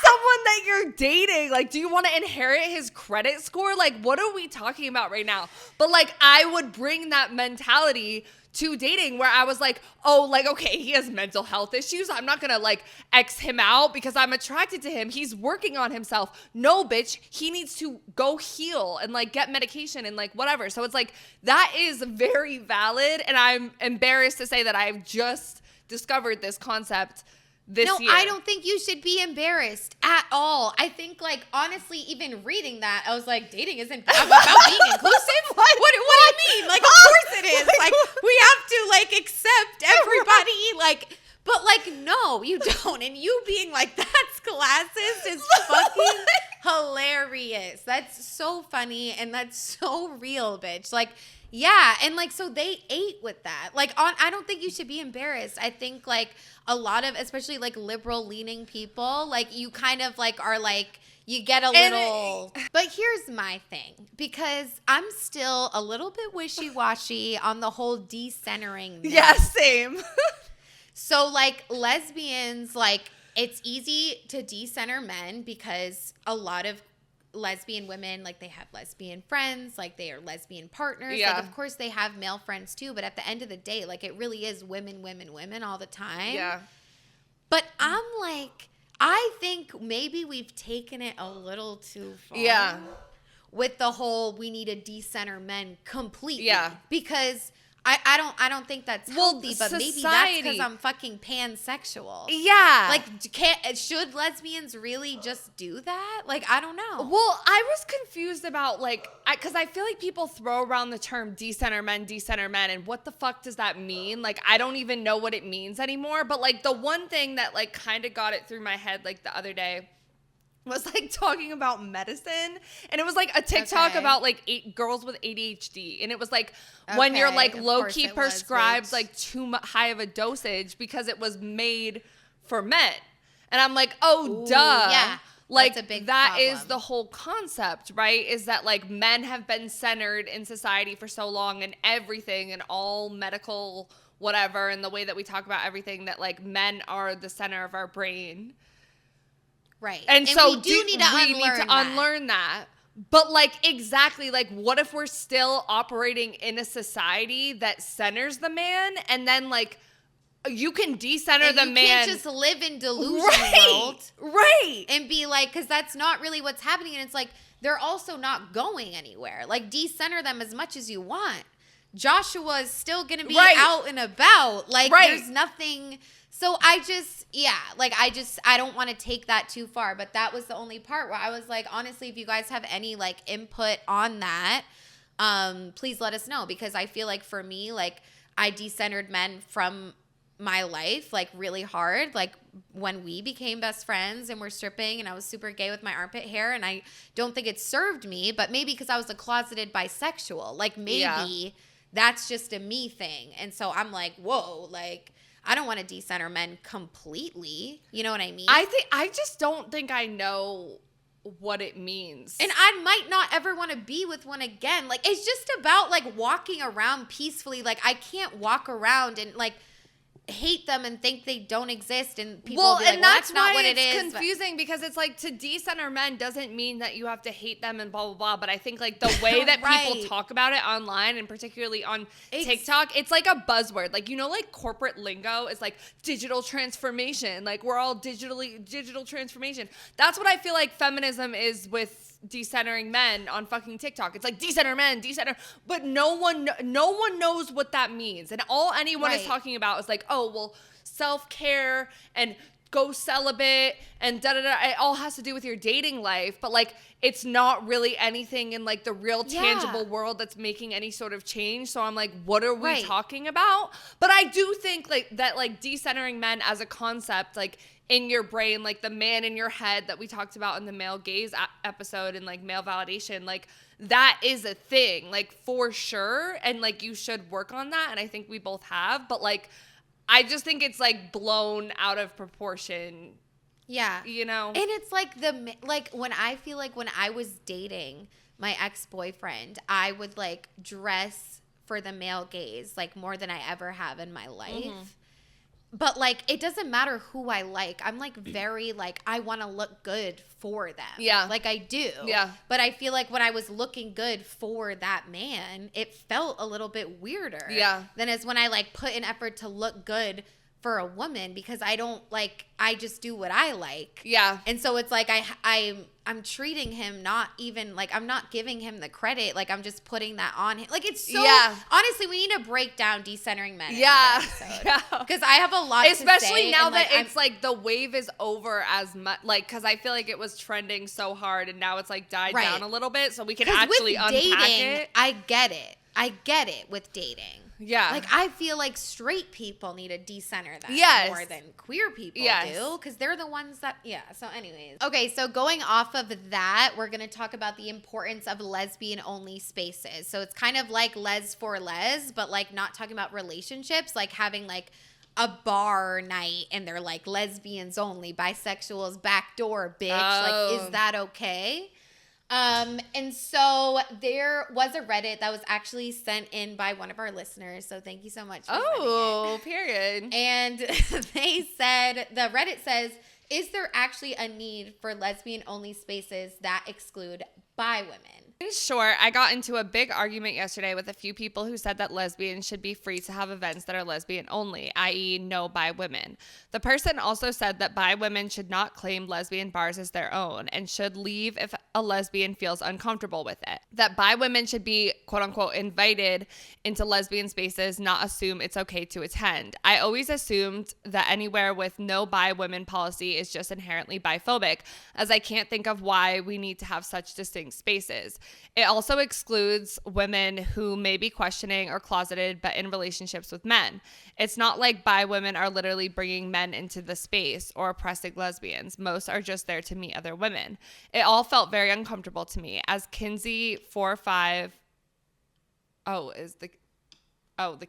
someone that you're dating. Like, do you want to inherit his credit score? Like, what are we talking about right now? But like, I would bring that mentality to dating where I was like, oh, like, okay, he has mental health issues. I'm not going to like X him out because I'm attracted to him. He's working on himself. No, bitch, he needs to go heal and like get medication and like whatever. So it's like, that is very valid. And I'm embarrassed to say that I've just discovered this concept this year. I don't think you should be embarrassed at all. I think, like, honestly, even reading that, I was like, dating isn't about being inclusive? What do you mean? Like, of course it is. Like, we have to, like, accept everybody. Like, but, like, no, you don't. And you being like, that's classist is fucking hilarious. That's so funny and that's so real, bitch. Like, yeah, and like, so they ate with that. Like, I don't think you should be embarrassed. I think like a lot of, especially like liberal leaning people, like you kind of like are like, you get a little, but here's my thing, because I'm still a little bit wishy-washy on the whole decentering. Yeah, same. So like lesbians, like it's easy to decenter men because a lot of lesbian women, like they have lesbian friends, like they are lesbian partners. Yeah. Like of course they have male friends too, but at the end of the day, like it really is women all the time. Yeah. But I'm like, I think maybe we've taken it a little too far. Yeah. With the whole we need to decenter men completely. Yeah. Because I don't think that's healthy, but maybe that's because I'm fucking pansexual. Yeah. Like, should lesbians really just do that? Like, I don't know. Well, I was confused about, like, because I feel like people throw around the term decenter men, and what the fuck does that mean? Like, I don't even know what it means anymore. But, like, the one thing that, like, kind of got it through my head, like, the other day was like talking about medicine, and it was like a TikTok about like girls with ADHD, and it was like when you're like low-key prescribed like too high of a dosage because it was made for men, and I'm like, oh, duh. Yeah, like that's a big that problem. is the whole concept, right? Is that like men have been centered in society for so long, and everything and all medical whatever, and the way that we talk about everything, that like men are the center of our brain. Right. And so we need to unlearn that. But like, exactly, like, what if we're still operating in a society that centers the man, and then like you can decenter the man. You can't just live in delusion world. Right. And be like, because that's not really what's happening. And it's like, they're also not going anywhere. Like, decenter them as much as you want. Joshua is still going to be out and about. Like, there's nothing. So I don't want to take that too far, but that was the only part where I was like, honestly, if you guys have any like input on that, please let us know, because I feel like for me, like I decentered men from my life like really hard, like when we became best friends and we're stripping and I was super gay with my armpit hair, and I don't think it served me, but maybe because I was a closeted bisexual, like maybe that's just a me thing. And so I'm like, whoa, like I don't want to decenter men completely. You know what I mean? I just don't think I know what it means. And I might not ever want to be with one again. Like, it's just about like walking around peacefully. Like, I can't walk around and like, hate them and think they don't exist, and people will be like, and well, that's not why what it it's is. confusing, because it's like, to decenter men doesn't mean that you have to hate them and blah blah blah. But I think like the way that people talk about it online, and particularly on TikTok, it's like a buzzword. Like, you know, like corporate lingo is like digital transformation. Like, we're all digital transformation. That's what I feel like feminism is with decentering men on fucking TikTok. It's like decenter men, decenter, but no one knows what that means. And all anyone is talking about is like, oh, well, self-care and go celibate and da-da-da. It all has to do with your dating life, but like, it's not really anything in like the real tangible world that's making any sort of change. So I'm like, what are we talking about? But I do think like that, like decentering men as a concept, like in your brain, like the man in your head that we talked about in the male gaze episode, and like male validation, like that is a thing, like for sure. And like, you should work on that. And I think we both have, but like, I just think it's like blown out of proportion. Yeah. You know? And it's like when I feel like when I was dating my ex-boyfriend, I would like dress for the male gaze like more than I ever have in my life. Mm-hmm. But like, it doesn't matter who I like. I'm like very like, I want to look good for them. Yeah. Like I do. Yeah. But I feel like when I was looking good for that man, it felt a little bit weirder. Yeah. Than as when I like put an effort to look good for a woman, because I don't like, I just do what I like. Yeah. And so it's like I'm treating him not even like, I'm not giving him the credit, like I'm just putting that on him. Like, it's so honestly, we need to break down decentering men. Yeah. Because I have a lot especially to say, now and, that like, it's like the wave is over as much, like, because I feel like it was trending so hard and now it's like died down a little bit, so we can actually unpack it. I get it with dating. Yeah. Like, I feel like straight people need to decenter them more than queer people do, because they're the ones that, so anyways. Okay, so going off of that, we're going to talk about the importance of lesbian-only spaces. So it's kind of like les for les, but like not talking about relationships, like having like a bar night and they're like lesbians only, bisexuals, backdoor, bitch. Like, is that okay? And so there was a Reddit that was actually sent in by one of our listeners. So thank you so much for sending it. Period. And they said, the Reddit says, is there actually a need for lesbian-only spaces that exclude bi women? Sure. I got into a big argument yesterday with a few people who said that lesbians should be free to have events that are lesbian only, i.e. no bi women. The person also said that bi women should not claim lesbian bars as their own and should leave if a lesbian feels uncomfortable with it. That bi women should be, quote unquote, invited into lesbian spaces, not assume it's okay to attend. I always assumed that anywhere with no bi women policy is just inherently biphobic, as I can't think of why we need to have such distinct spaces. It also excludes women who may be questioning or closeted but in relationships with men. It's not like bi women are literally bringing men into the space or oppressing lesbians. Most are just there to meet other women. It all felt very uncomfortable to me. As Kinsey 4-5, the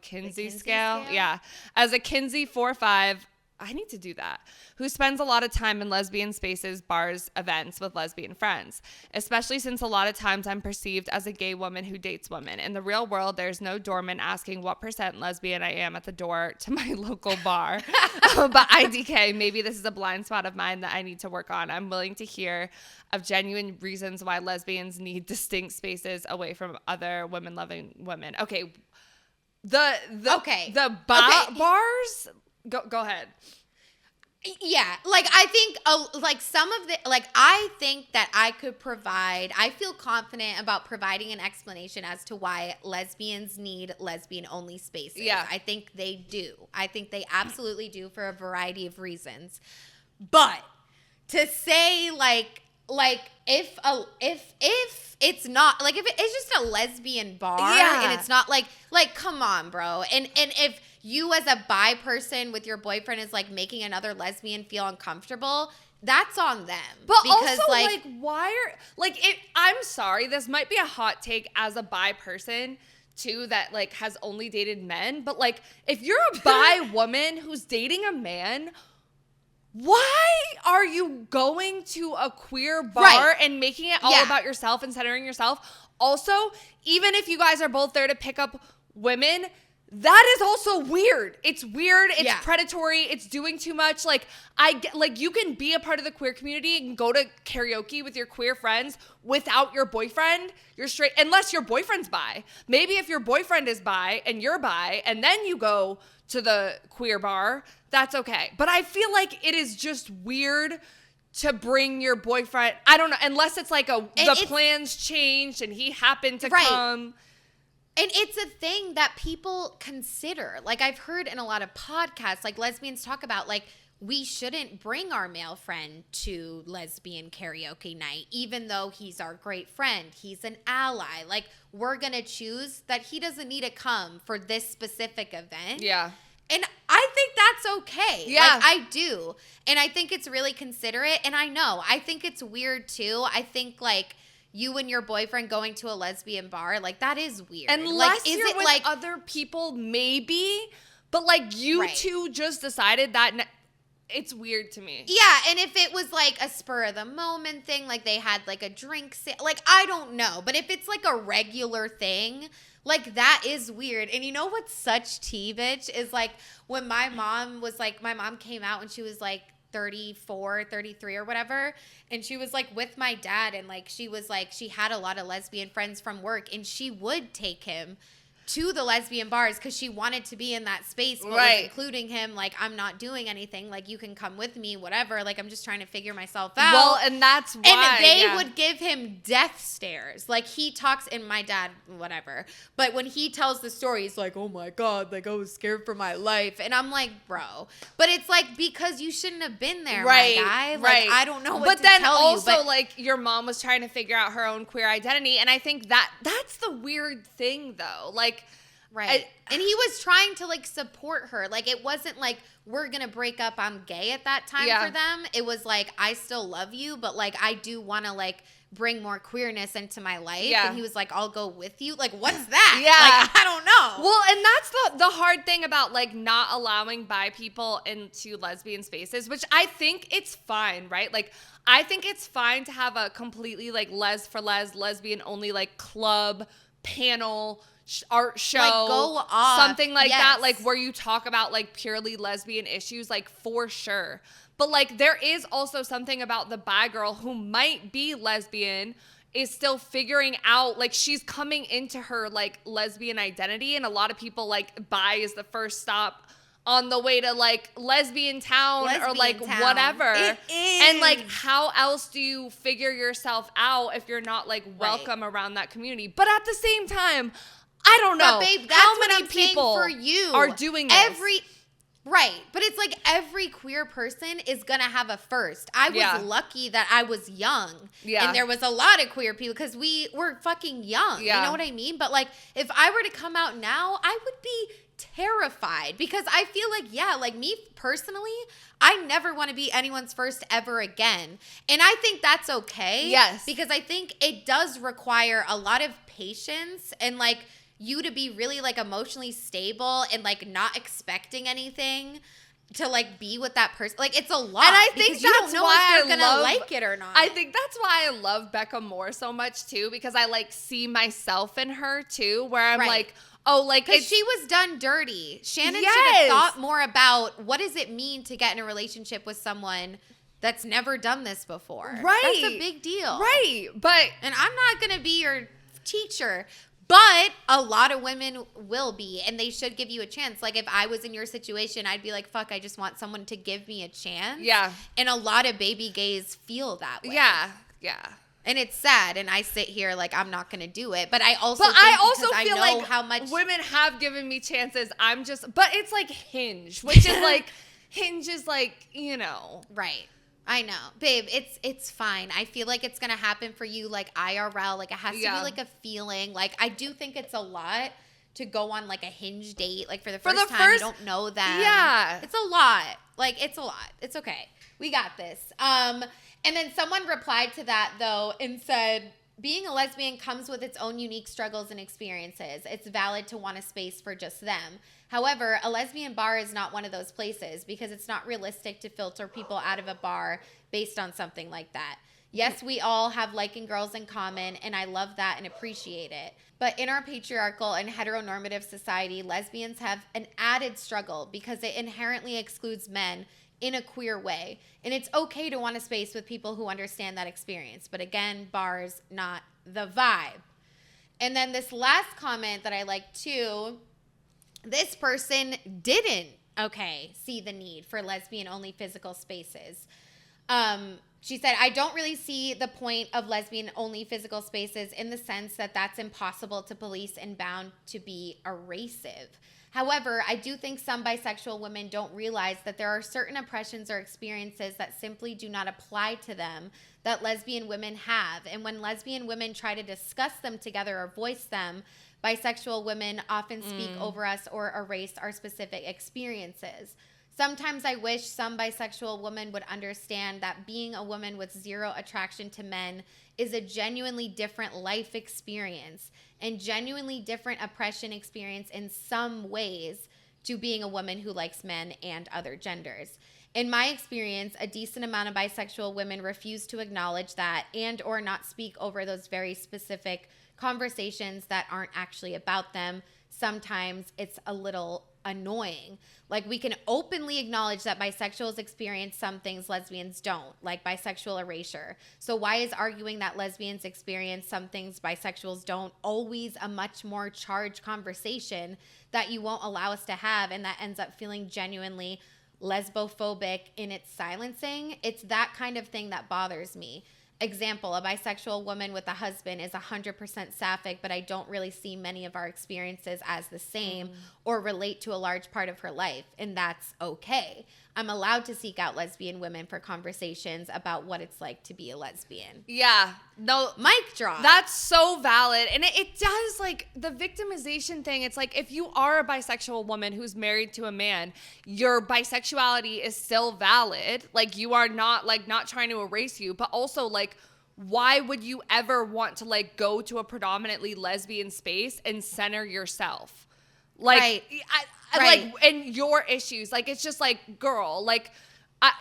Kinsey scale? Yeah. As a Kinsey 4-5, I need to do that, who spends a lot of time in lesbian spaces, bars, events with lesbian friends, especially since a lot of times I'm perceived as a gay woman who dates women. In the real world, there's no doorman asking what % lesbian I am at the door to my local bar. But IDK, maybe this is a blind spot of mine that I need to work on. I'm willing to hear of genuine reasons why lesbians need distinct spaces away from other women-loving women. Okay. Bars... Go ahead. Yeah, like I think like some of the, like I think that I could provide, I feel confident about providing an explanation as to why lesbians need lesbian only spaces. Yeah. I think they do. I think they absolutely do for a variety of reasons. But to say like if it's not like, if it's just a lesbian bar and it's not like come on, bro. And if you as a bi person with your boyfriend is like making another lesbian feel uncomfortable, that's on them. But because also like why are like it, I'm sorry, this might be a hot take as a bi person too that like has only dated men, but like if you're a bi woman who's dating a man, why are you going to a queer bar and making it all about yourself and centering yourself? Also, even if you guys are both there to pick up women, that is also weird. It's weird. It's Yeah. predatory. It's doing too much. Like, you can be a part of the queer community and go to karaoke with your queer friends without your boyfriend. You're straight, unless your boyfriend's bi. Maybe if your boyfriend is bi and you're bi, and then you go to the queer bar, that's okay. But I feel like it is just weird to bring your boyfriend. I don't know, unless it's like the plans changed and he happened to come. And it's a thing that people consider. Like, I've heard in a lot of podcasts, like, lesbians talk about, like, we shouldn't bring our male friend to lesbian karaoke night, even though he's our great friend. He's an ally. Like, we're going to choose that he doesn't need to come for this specific event. Yeah. And I think that's okay. Yeah. Like, I do. And I think it's really considerate. And I think it's weird, too. I think, like, you and your boyfriend going to a lesbian bar, like, that is weird. Unless like, is you're it with like other people, maybe. But, like, you two just decided that it's weird to me. Yeah, and if it was like a spur of the moment thing, like they had like a drink sale, like, I don't know. But if it's like a regular thing, like, that is weird. And you know what's such tea, bitch, is like when my mom came out and she was like 34, 33 or whatever. And she was like with my dad, and like she was like, she had a lot of lesbian friends from work, and she would take him to the lesbian bars because she wanted to be in that space, but was including him. Like, I'm not doing anything. Like, you can come with me, whatever. Like, I'm just trying to figure myself out. Well, and that's why. And they would give him death stares. Like, he talks, and my dad, whatever. But when he tells the story, he's like, oh my God, like, I was scared for my life. And I'm like, bro. But it's like, because you shouldn't have been there, my guy. Like, I don't know what to tell you. But then also, like, your mom was trying to figure out her own queer identity. And I think that's the weird thing, though. Like, right. And he was trying to, like, support her. Like, it wasn't like, we're going to break up, I'm gay at that time for them. It was like, I still love you, but, like, I do want to, like, bring more queerness into my life. Yeah. And he was like, I'll go with you. Like, what's that? Yeah. Like, I don't know. Well, and that's the hard thing about, like, not allowing bi people into lesbian spaces, which I think it's fine, right? Like, I think it's fine to have a completely, like, lesbian only, like, club, panel, art show, like, go off, something like that, like, where you talk about, like, purely lesbian issues, like, for sure. But, like, there is also something about the bi girl who might be lesbian, is still figuring out, like, she's coming into her, like, lesbian identity, and a lot of people, like, bi is the first stop on the way to, like, lesbian town or, like, whatever. It is. And, like, how else do you figure yourself out if you're not, like, welcome around that community? But at the same time, I don't know. But babe, that's how what many I'm saying people for you are doing this. Right. But it's like every queer person is going to have a first. I was lucky that I was young. Yeah. And there was a lot of queer people because we were fucking young. Yeah. You know what I mean? But, like, if I were to come out now, I would be terrified because I feel like, like, me personally, I never want to be anyone's first ever again. And I think that's okay. Yes. Because I think it does require a lot of patience and, like, you to be really, like, emotionally stable and, like, not expecting anything to, like, be with that person. Like, it's a lot. And I think because you don't know why if they're gonna like it or not. I think that's why I love Becca Moore so much too, because I, like, see myself in her too, where I'm like, oh, like, because she was done dirty. Shannon should have thought more about what does it mean to get in a relationship with someone that's never done this before. Right. That's a big deal. Right. But and I'm not gonna be your teacher. But a lot of women will be, and they should give you a chance. Like, if I was in your situation, I'd be like, fuck, I just want someone to give me a chance. Yeah. And a lot of baby gays feel that way. Yeah. Yeah. And it's sad, and I sit here like I'm not gonna do it. But I also feel I know like how much women have given me chances. But it's like Hinge, which is like, Hinge is like, you know. Right. I know. Babe, it's fine. I feel like it's going to happen for you, like, IRL. Like, it has to be, like, a feeling. Like, I do think it's a lot to go on, like, a Hinge date. Like, for the first time, you don't know them. Yeah. It's a lot. Like, it's a lot. It's okay. We got this. And then someone replied to that, though, and said, being a lesbian comes with its own unique struggles and experiences. It's valid to want a space for just them. However, a lesbian bar is not one of those places because it's not realistic to filter people out of a bar based on something like that. Yes, we all have liking girls in common, and I love that and appreciate it. But in our patriarchal and heteronormative society, lesbians have an added struggle because it inherently excludes men in a queer way. And it's okay to want a space with people who understand that experience. But again, bars, not the vibe. And then this last comment that I like too, this person didn't, see the need for lesbian-only physical spaces. She said, I don't really see the point of lesbian-only physical spaces in the sense that that's impossible to police and bound to be erasive. However, I do think some bisexual women don't realize that there are certain oppressions or experiences that simply do not apply to them that lesbian women have. And when lesbian women try to discuss them together or voice them, bisexual women often speak over us or erase our specific experiences. Sometimes I wish some bisexual women would understand that being a woman with zero attraction to men is a genuinely different life experience and genuinely different oppression experience in some ways to being a woman who likes men and other genders. In my experience, a decent amount of bisexual women refuse to acknowledge that and or not speak over those very specific conversations that aren't actually about them. Sometimes it's a little annoying. Like, we can openly acknowledge that bisexuals experience some things lesbians don't, like bisexual erasure. So why is arguing that lesbians experience some things bisexuals don't always a much more charged conversation that you won't allow us to have, and that ends up feeling genuinely lesbophobic in its silencing? It's that kind of thing that bothers me. Example, a bisexual woman with a husband is 100% sapphic, but I don't really see many of our experiences as the same or relate to a large part of her life, and that's okay. I'm allowed to seek out lesbian women for conversations about what it's like to be a lesbian. Yeah. No. Mic drop. That's so valid. And it does, like, the victimization thing. It's like, if you are a bisexual woman who's married to a man, your bisexuality is still valid. Like, you are not, like, not trying to erase you. But also, like, why would you ever want to, like, go to a predominantly lesbian space and center yourself? Like, right. Like, and your issues. Like, it's just like, girl, like,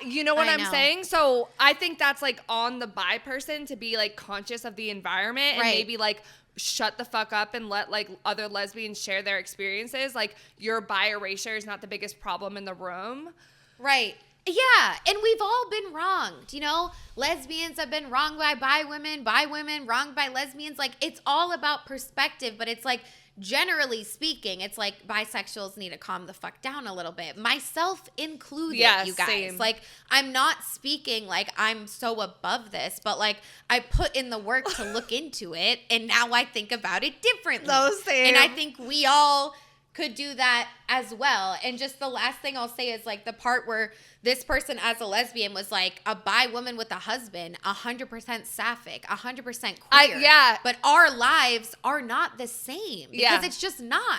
you know what I'm saying? So I think that's, like, on the bi person to be, like, conscious of the environment and maybe, like, shut the fuck up and let, like, other lesbians share their experiences. Like, your bi erasure is not the biggest problem in the room. Right. Yeah, and we've all been wronged, you know? Lesbians have been wronged by bi women wronged by lesbians. Like, it's all about perspective, but it's like, generally speaking, it's like bisexuals need to calm the fuck down a little bit. Myself included, you guys. Same. Like, I'm not speaking like I'm so above this, but like, I put in the work to look into it, and now I think about it differently. And I think we all could do that as well. And just the last thing I'll say is, like, the part where this person as a lesbian was like a bi woman with a husband, 100% sapphic, 100% queer. Yeah. But our lives are not the same because it's just not.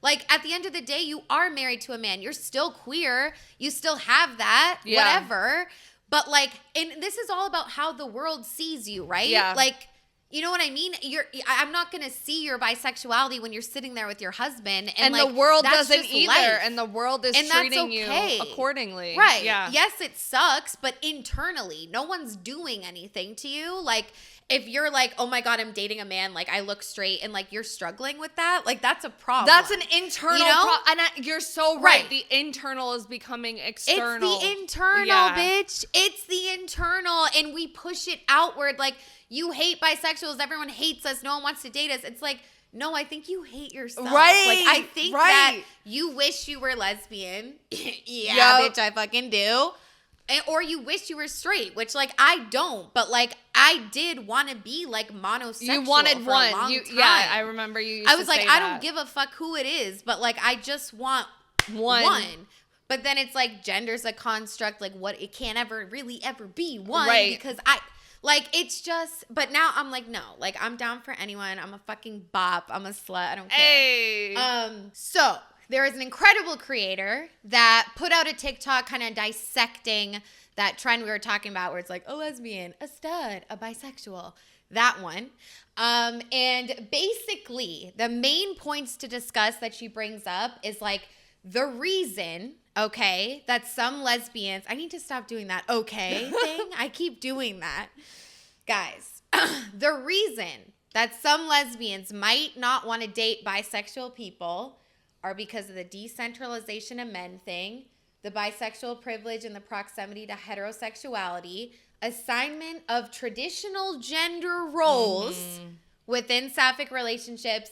Like, at the end of the day, you are married to a man. You're still queer. You still have that, whatever. But, like, and this is all about how the world sees you, right? Yeah. Like, you know what I mean? I'm not going to see your bisexuality when you're sitting there with your husband. And like, the world doesn't either. Life. And the world is treating you accordingly. Right. Yeah. Yes, it sucks, but internally, no one's doing anything to you. Like, if you're like, oh my God, I'm dating a man, like, I look straight, and like, you're struggling with that, like, that's a problem. That's an internal problem. And you're so right. The internal is becoming external. It's the internal, bitch. It's the internal. And we push it outward. Like, you hate bisexuals. Everyone hates us. No one wants to date us. It's like, no, I think you hate yourself. Right. Like, I think that you wish you were lesbian. Bitch, I fucking do. Or you wish you were straight, which, like, I don't. But, like, I did want to be, like, monosexual. You wanted for one. A long time. Yeah, I remember you used I was to like, say I that. don't give a fuck who it is, but, like, I just want one. But then it's like, gender's a construct. Like, what? It can't ever really ever be one. Right. Because like, it's just, but now I'm like, no, like, I'm down for anyone. I'm a fucking bop. I'm a slut. I don't care. Hey. So there is an incredible creator that put out a TikTok kind of dissecting that trend we were talking about, where it's like a lesbian, a stud, a bisexual, that one. And basically the main points to discuss that she brings up is, like, the reason, okay, that some lesbians, I need to stop doing that okay thing. I keep doing that. Guys, the reason that some lesbians might not want to date bisexual people are because of the decentralization of men thing, the bisexual privilege and the proximity to heterosexuality, assignment of traditional gender roles within sapphic relationships,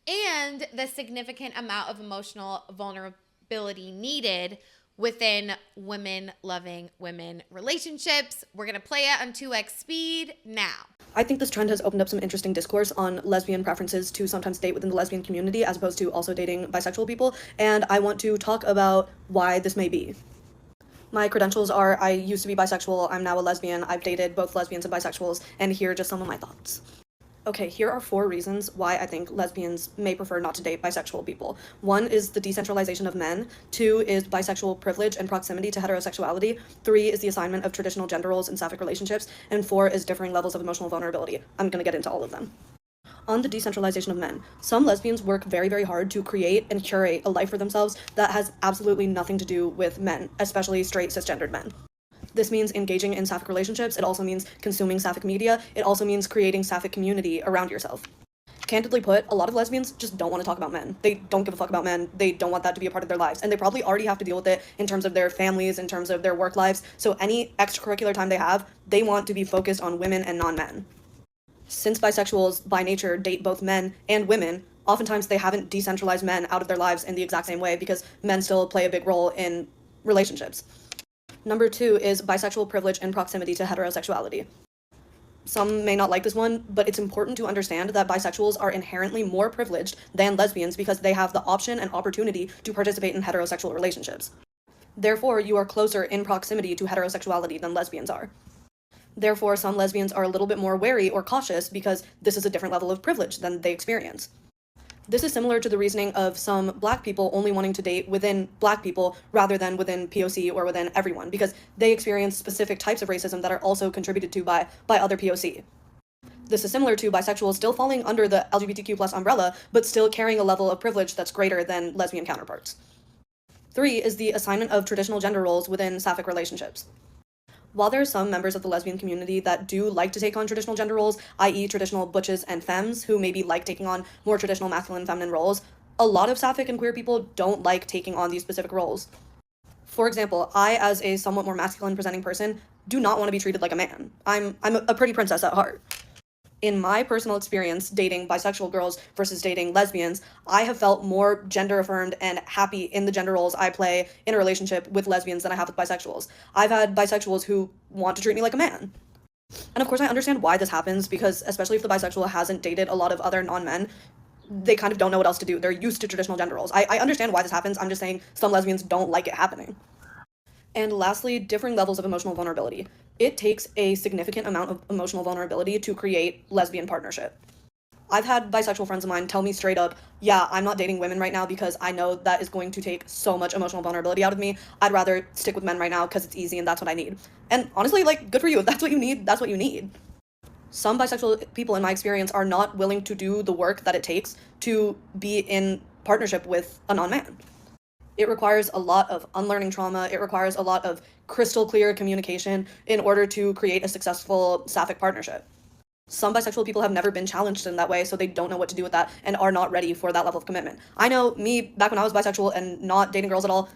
and the significant amount of emotional vulnerability needed within women-loving women relationships. We're going to play it on 2x speed now. I think this trend has opened up some interesting discourse on lesbian preferences to sometimes date within the lesbian community as opposed to also dating bisexual people, and I want to talk about why this may be. My credentials are I used to be bisexual, I'm now a lesbian, I've dated both lesbians and bisexuals, and here are just some of my thoughts. Okay, here are 4 reasons why I think lesbians may prefer not to date bisexual people. 1 is the decentralization of men. 2 is bisexual privilege and proximity to heterosexuality. 3 is the assignment of traditional gender roles in sapphic relationships. And 4 is differing levels of emotional vulnerability. I'm gonna get into all of them. On the decentralization of men, some lesbians work very, very hard to create and curate a life for themselves that has absolutely nothing to do with men, especially straight cisgendered men. This means engaging in sapphic relationships. It also means consuming sapphic media. It also means creating sapphic community around yourself. Candidly put, a lot of lesbians just don't want to talk about men. They don't give a fuck about men. They don't want that to be a part of their lives. And they probably already have to deal with it in terms of their families, in terms of their work lives. So any extracurricular time they have, they want to be focused on women and non-men. Since bisexuals, by nature, date both men and women, oftentimes they haven't decentralized men out of their lives in the exact same way because men still play a big role in relationships. Number 2 is bisexual privilege and proximity to heterosexuality. Some may not like this one, but it's important to understand that bisexuals are inherently more privileged than lesbians because they have the option and opportunity to participate in heterosexual relationships. Therefore, you are closer in proximity to heterosexuality than lesbians are. Therefore, some lesbians are a little bit more wary or cautious because this is a different level of privilege than they experience. This is similar to the reasoning of some black people only wanting to date within black people rather than within POC or within everyone because they experience specific types of racism that are also contributed to by other POC. This is similar to bisexuals still falling under the LGBTQ+ umbrella, but still carrying a level of privilege that's greater than lesbian counterparts. 3 is the assignment of traditional gender roles within sapphic relationships. While there are some members of the lesbian community that do like to take on traditional gender roles, i.e. traditional butches and femmes, who maybe like taking on more traditional masculine and feminine roles, a lot of sapphic and queer people don't like taking on these specific roles. For example, I, as a somewhat more masculine presenting person, do not want to be treated like a man. I'm a pretty princess at heart. In my personal experience dating bisexual girls versus dating lesbians, I have felt more gender affirmed and happy in the gender roles I play in a relationship with lesbians than I have with bisexuals. I've had bisexuals who want to treat me like a man. And of course I understand why this happens because especially if the bisexual hasn't dated a lot of other non-men, they kind of don't know what else to do. They're used to traditional gender roles. I understand why this happens. I'm just saying some lesbians don't like it happening. And lastly, differing levels of emotional vulnerability. It takes a significant amount of emotional vulnerability to create lesbian partnership. I've had bisexual friends of mine tell me straight up, yeah, I'm not dating women right now because I know that is going to take so much emotional vulnerability out of me. I'd rather stick with men right now because it's easy and that's what I need. And honestly, like, good for you. If that's what you need, that's what you need. Some bisexual people in my experience are not willing to do the work that it takes to be in partnership with a non-man. It requires a lot of unlearning trauma. It requires a lot of crystal clear communication in order to create a successful sapphic partnership. Some bisexual people have never been challenged in that way, so they don't know what to do with that and are not ready for that level of commitment. I know me, back when I was bisexual and not dating girls at all,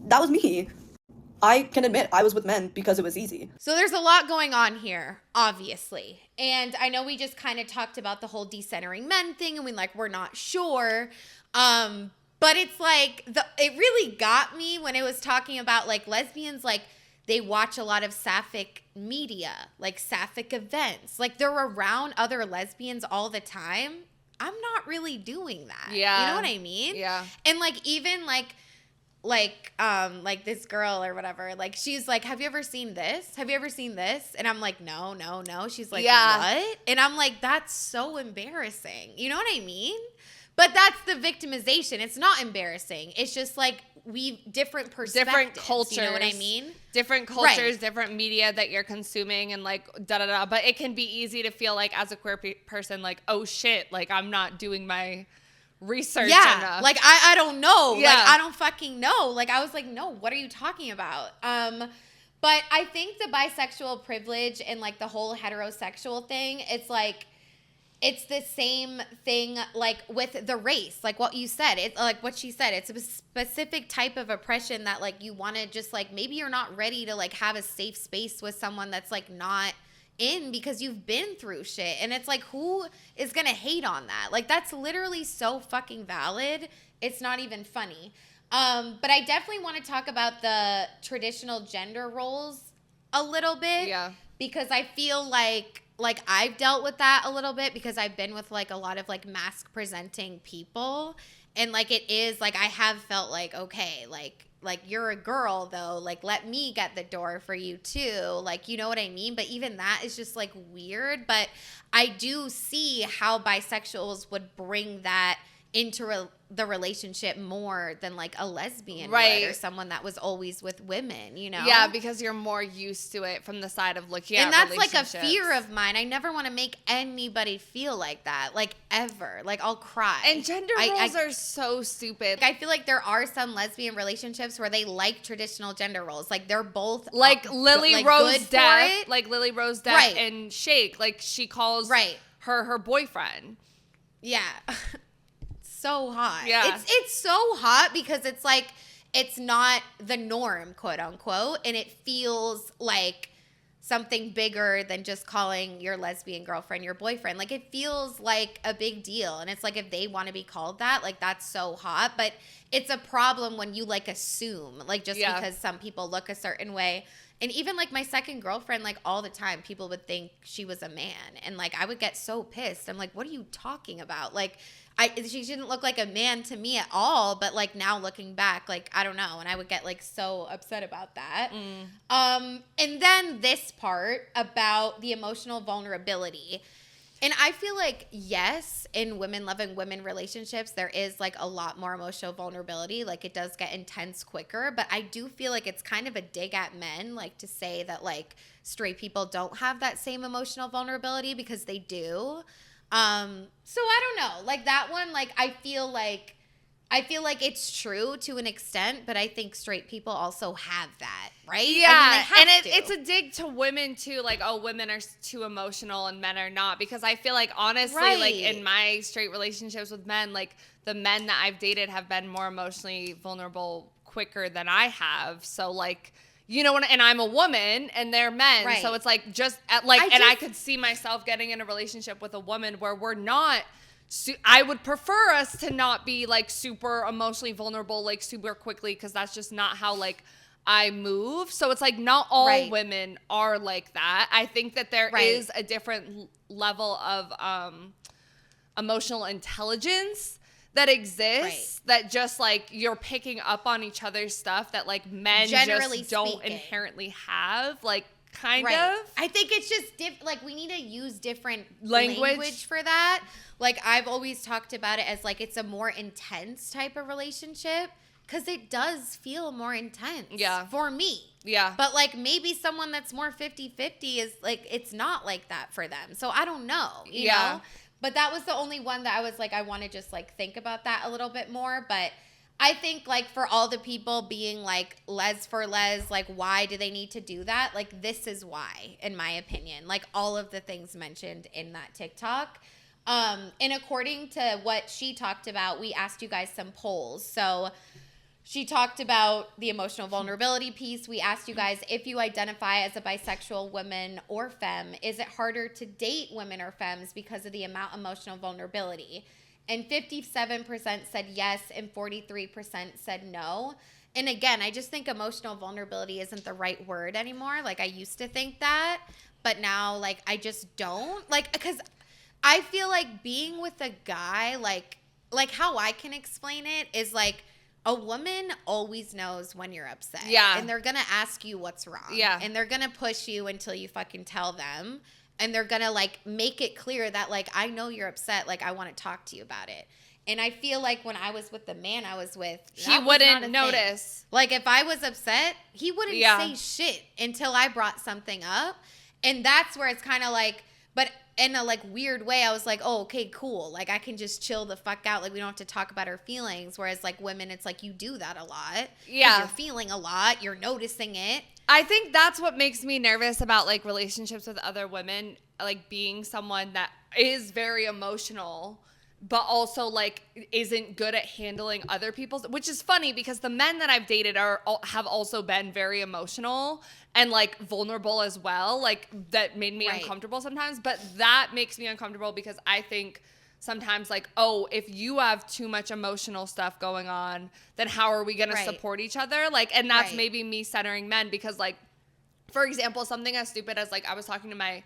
that was me. I can admit I was with men because it was easy. So there's a lot going on here, obviously. And I know we just kind of talked about the whole decentering men thing and we're not sure. But it's like, it really got me when it was talking about like lesbians, like they watch a lot of sapphic media, like sapphic events. Like they're around other lesbians all the time. I'm not really doing that. Yeah. You know what I mean? Yeah. And like even like this girl or whatever, like she's like, have you ever seen this? Have you ever seen this? And I'm like, no. She's like, yeah. What? And I'm like, that's so embarrassing. You know what I mean? But that's the victimization. It's not embarrassing. It's just like different perspectives. Different cultures. You know what I mean? Different cultures, Right. different media that you're consuming and like da-da-da. But it can be easy to feel like as a queer person, like, oh shit, like I'm not doing my research enough. Like I don't know. Yeah. Like I don't fucking know. Like I was like, no, what are you talking about? But I think the bisexual privilege and like the whole heterosexual thing, it's like, it's the same thing like with the race, like what you said. It's like what she said. It's a specific type of oppression that like you want to just like, maybe you're not ready to like have a safe space with someone that's like not in because you've been through shit. And it's like, who is going to hate on that? Like, that's literally so fucking valid. It's not even funny. But I definitely want to talk about the traditional gender roles a little bit. Yeah. Because I feel like I've dealt with that a little bit because I've been with like a lot of like mask presenting people, and like it is like I have felt like, okay, like you're a girl though, like let me get the door for you too, like, you know what I mean? But even that is just like weird. But I do see how bisexuals would bring that into the relationship more than like a lesbian would, or someone that was always with women, you know? Yeah, because you're more used to it from the side of looking at relationships. And that's like a fear of mine. I never want to make anybody feel like that, like ever. Like I'll cry. And gender roles are so stupid. I feel like there are some lesbian relationships where they like traditional gender roles. Like they're both like Lily Rose Depp, like Lily Rose Depp and Shake. Like she calls her boyfriend. Yeah. So hot. Yeah. It's so hot because it's like it's not the norm, quote unquote, and it feels like something bigger than just calling your lesbian girlfriend your boyfriend. Like it feels like a big deal, and it's like if they want to be called that, like that's so hot. But it's a problem when you like assume, like just because some people look a certain way. And even like my second girlfriend, like all the time, people would think she was a man, and like I would get so pissed. I'm like, what are you talking about? Like, she didn't look like a man to me at all, but like now looking back, like I don't know, and I would get like so upset about that. And then this part about the emotional vulnerability. And I feel like, yes, in women loving women relationships, there is like a lot more emotional vulnerability. Like it does get intense quicker, but I do feel like it's kind of a dig at men, like to say that like straight people don't have that same emotional vulnerability, because they do. So I don't know, like that one, like I feel like it's true to an extent, but I think straight people also have that, right? Yeah, I mean, it's a dig to women too, like, oh, women are too emotional and men are not, because I feel like honestly, like in my straight relationships with men, like the men that I've dated have been more emotionally vulnerable quicker than I have. So like, you know, and I'm a woman and they're men. Right. So it's like I could see myself getting in a relationship with a woman where we're not, I would prefer us to not be like super emotionally vulnerable, like super quickly, because that's just not how like I move. So it's like not all women are like that. I think that there is a different level of emotional intelligence that exists, that just like you're picking up on each other's stuff that like men generally just don't speaking inherently have, like kind of. I think it's just like we need to use different language for that. Like I've always talked about it as like it's a more intense type of relationship, because it does feel more intense for me. Yeah. But like maybe someone that's more 50-50 is like, it's not like that for them. So I don't know, you know? But that was the only one that I was like, I want to just like think about that a little bit more. But I think like for all the people being like les for les, like why do they need to do that? Like this is why, in my opinion, like all of the things mentioned in that TikTok. And according to what she talked about, we asked you guys some polls. So she talked about the emotional vulnerability piece. We asked you guys, if you identify as a bisexual woman or femme, is it harder to date women or femmes because of the amount of emotional vulnerability? And 57% said yes, and 43% said no. And again, I just think emotional vulnerability isn't the right word anymore. Like I used to think that, but now like I just don't. Like, because I feel like being with a guy, like how I can explain it is like, a woman always knows when you're upset. Yeah. And they're going to ask you what's wrong. Yeah. And they're going to push you until you fucking tell them. And they're going to like make it clear that like, I know you're upset. Like I want to talk to you about it. And I feel like when I was with the man I was with, he wouldn't notice. Thing. Like if I was upset, he wouldn't say shit until I brought something up. And that's where it's kind of like, But in a like weird way, I was like, oh, okay, cool. Like I can just chill the fuck out. Like we don't have to talk about our feelings. Whereas like women, it's like you do that a lot. 'Cause you're feeling a lot. You're noticing it. I think that's what makes me nervous about like relationships with other women, like being someone that is very emotional, but also like isn't good at handling other people's, which is funny because the men that I've dated have also been very emotional and like vulnerable as well. Like that made me uncomfortable sometimes, but that makes me uncomfortable because I think sometimes like, oh, if you have too much emotional stuff going on, then how are we going to support each other? Like, and that's maybe me centering men because like, for example, something as stupid as like, I was talking to my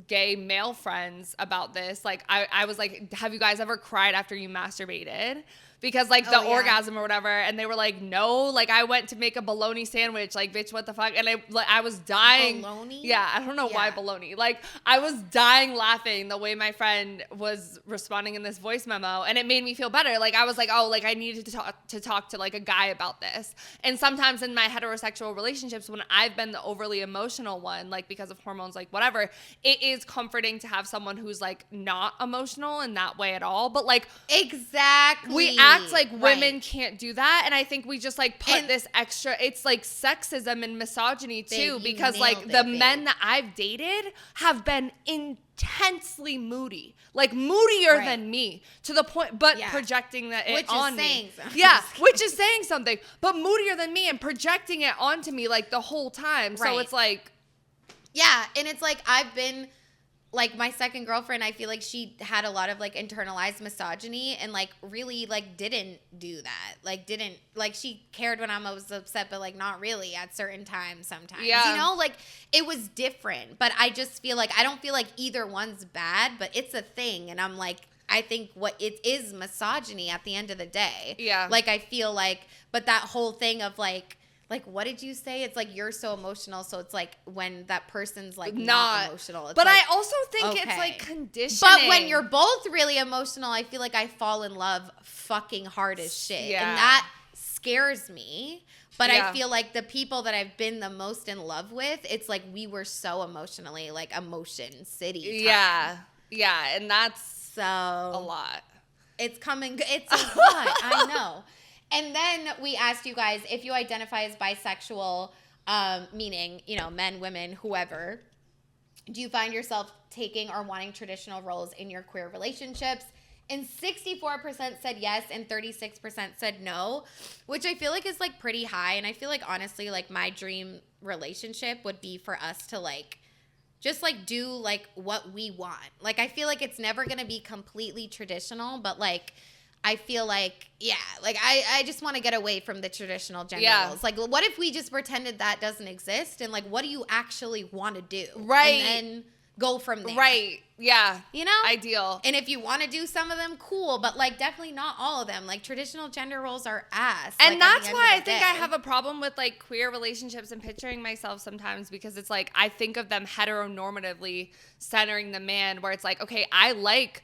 gay male friends about this. Like I was like, have you guys ever cried after you masturbated? Because like the orgasm or whatever, and they were like, no. Like I went to make a bologna sandwich, like bitch, what the fuck? And I was dying. Bologna? Yeah, I don't know why bologna. Like I was dying laughing the way my friend was responding in this voice memo, and it made me feel better. Like I was like, oh, like I needed to talk to like a guy about this. And sometimes in my heterosexual relationships, when I've been the overly emotional one, like because of hormones, like whatever, it is comforting to have someone who's like not emotional in that way at all. But like exactly, we act like women can't do that, and I think we just like put this extra, it's like sexism and misogyny too, because like the men that I've dated have been intensely moody, like moodier than me, to the point, but projecting that it on me. Yeah, which is saying something, but moodier than me and projecting it onto me like the whole time. So it's like, yeah, and it's like I've been like my second girlfriend, I feel like she had a lot of like internalized misogyny and like really like didn't do that. Like didn't, like she cared when I was upset, but like not really at certain times sometimes. Yeah. You know, like it was different. But I just feel like I don't feel like either one's bad, but it's a thing. And I'm like, I think what it is misogyny at the end of the day. Yeah. Like I feel like, but that whole thing of like, what did you say? It's like you're so emotional, so it's like when that person's like not emotional. It's but like, I also think it's okay. like conditioning. But when you're both really emotional, I feel like I fall in love fucking hard as shit. Yeah. And that scares me. But I feel like the people that I've been the most in love with, it's like we were so emotionally like emotion city time. Yeah. Yeah, and that's so a lot. It's a lot. I know. And then we asked you guys if you identify as bisexual, meaning, you know, men, women, whoever. Do you find yourself taking or wanting traditional roles in your queer relationships? And 64% said yes and 36% said no, which I feel like is like pretty high. And I feel like honestly, like my dream relationship would be for us to like just like do like what we want. Like I feel like it's never going to be completely traditional, but like I feel like, yeah, like I just want to get away from the traditional gender roles. Like, what if we just pretended that doesn't exist? And like, what do you actually want to do? Right. And then go from there. Right. Yeah. You know? Ideal. And if you want to do some of them, cool. But like, definitely not all of them. Like, traditional gender roles are ass. And like, that's why I think I have a problem with like queer relationships and picturing myself sometimes, because it's like I think of them heteronormatively centering the man, where it's like, okay, I like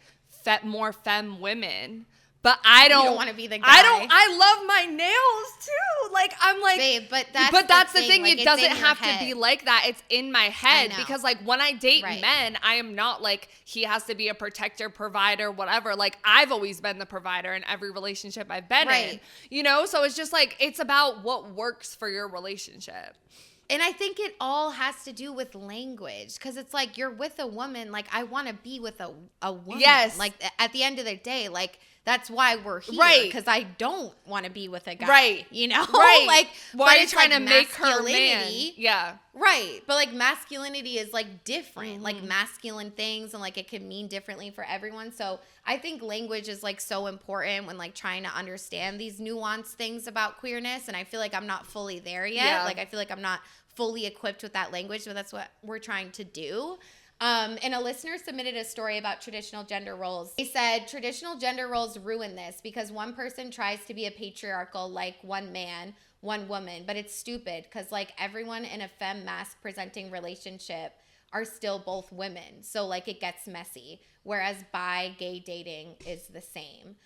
more femme women. But I don't want to be the guy. I love my nails too. Like I'm like, babe, but that's the thing. Like, it doesn't have to be like that. It's in my head, because like when I date men, I am not like he has to be a protector, provider, whatever. Like I've always been the provider in every relationship I've been in. You know, so it's just like it's about what works for your relationship. And I think it all has to do with language, because it's like you're with a woman. Like I want to be with a woman. Yes. Like at the end of the day, like. That's why we're here, because I don't want to be with a guy, right? You know, right? Like, why are you it's trying like to make her man? Yeah, right. But like masculinity is like different, like masculine things, and like it can mean differently for everyone. So I think language is like so important when like trying to understand these nuanced things about queerness. And I feel like I'm not fully there yet. Yeah. Like I feel like I'm not fully equipped with that language, but that's what we're trying to do. And a listener submitted a story about traditional gender roles. They said traditional gender roles ruin this because one person tries to be a patriarchal, like one man, one woman, but it's stupid because like everyone in a femme masc presenting relationship are still both women. So like it gets messy, whereas bi gay dating is the same.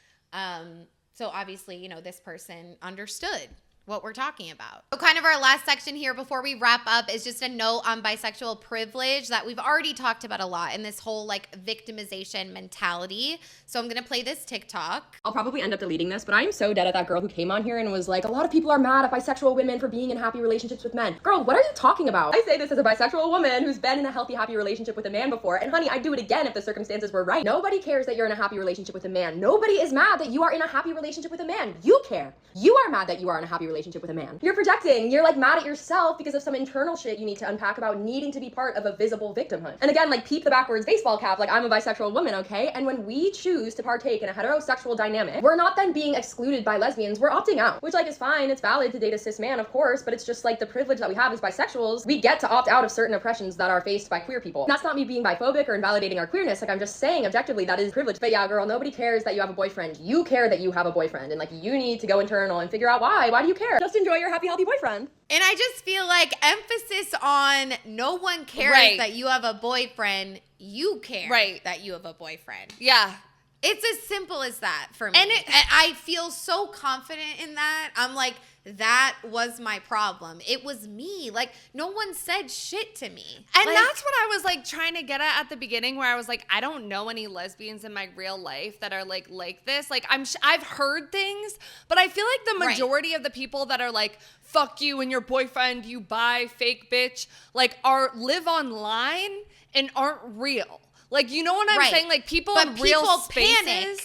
So obviously, you know, this person understood what we're talking about. So kind of our last section here before we wrap up is just a note on bisexual privilege that we've already talked about a lot in this whole like victimization mentality. So I'm gonna play this TikTok. I'll probably end up deleting this, but I'm so dead at that girl who came on here and was like, a lot of people are mad at bisexual women for being in happy relationships with men. Girl, what are you talking about? I say this as a bisexual woman who's been in a healthy, happy relationship with a man before, and honey, I'd do it again if the circumstances were right. Nobody cares that you're in a happy relationship with a man. Nobody is mad that you are in a happy relationship with a man. You care. You are mad that you are in a happy relationship with a man. You're projecting. You're like mad at yourself because of some internal shit you need to unpack about needing to be part of a visible victimhood. And again, like peep the backwards baseball cap, like I'm a bisexual woman, okay? And when we choose to partake in a heterosexual dynamic, we're not then being excluded by lesbians, we're opting out. Which like is fine, it's valid to date a cis man, of course, but it's just like the privilege that we have as bisexuals, we get to opt out of certain oppressions that are faced by queer people. And that's not me being biphobic or invalidating our queerness, like I'm just saying objectively that is privilege. But yeah, girl, nobody cares that you have a boyfriend. You care that you have a boyfriend, and like you need to go internal and figure out why. Why do you care? Just enjoy your happy, healthy boyfriend. And I just feel like emphasis on no one cares that you have a boyfriend. You care that you have a boyfriend. Yeah. It's as simple as that for me. And I feel so confident in that. I'm like, that was my problem. It was me. Like, no one said shit to me. And like, that's what I was like trying to get at the beginning, where I was like, I don't know any lesbians in my real life that are like this. Like I've heard things, but I feel like the majority of the people that are like, fuck you and your boyfriend, you bi, fake bitch, like live online and aren't real. Like, you know what I'm saying? Like people in real spaces. Panic.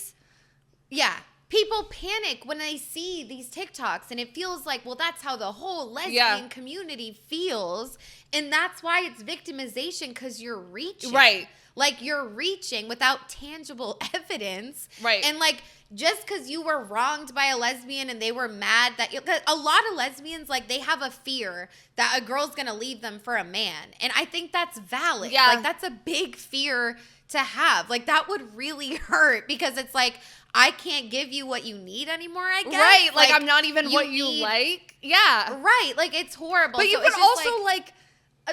Yeah. People panic when they see these TikToks, and it feels like, well, that's how the whole lesbian community feels. And that's why it's victimization, because you're reaching. Right. Like, you're reaching without tangible evidence. Right. And, like, just because you were wronged by a lesbian and they were mad that a lot of lesbians, like, they have a fear that a girl's going to leave them for a man. And I think that's valid. Yeah. Like, that's a big fear to have. Like, that would really hurt, because it's like, I can't give you what you need anymore, I guess. Right. Like I'm not even what you like. Yeah. Right. Like, it's horrible. But you could also, like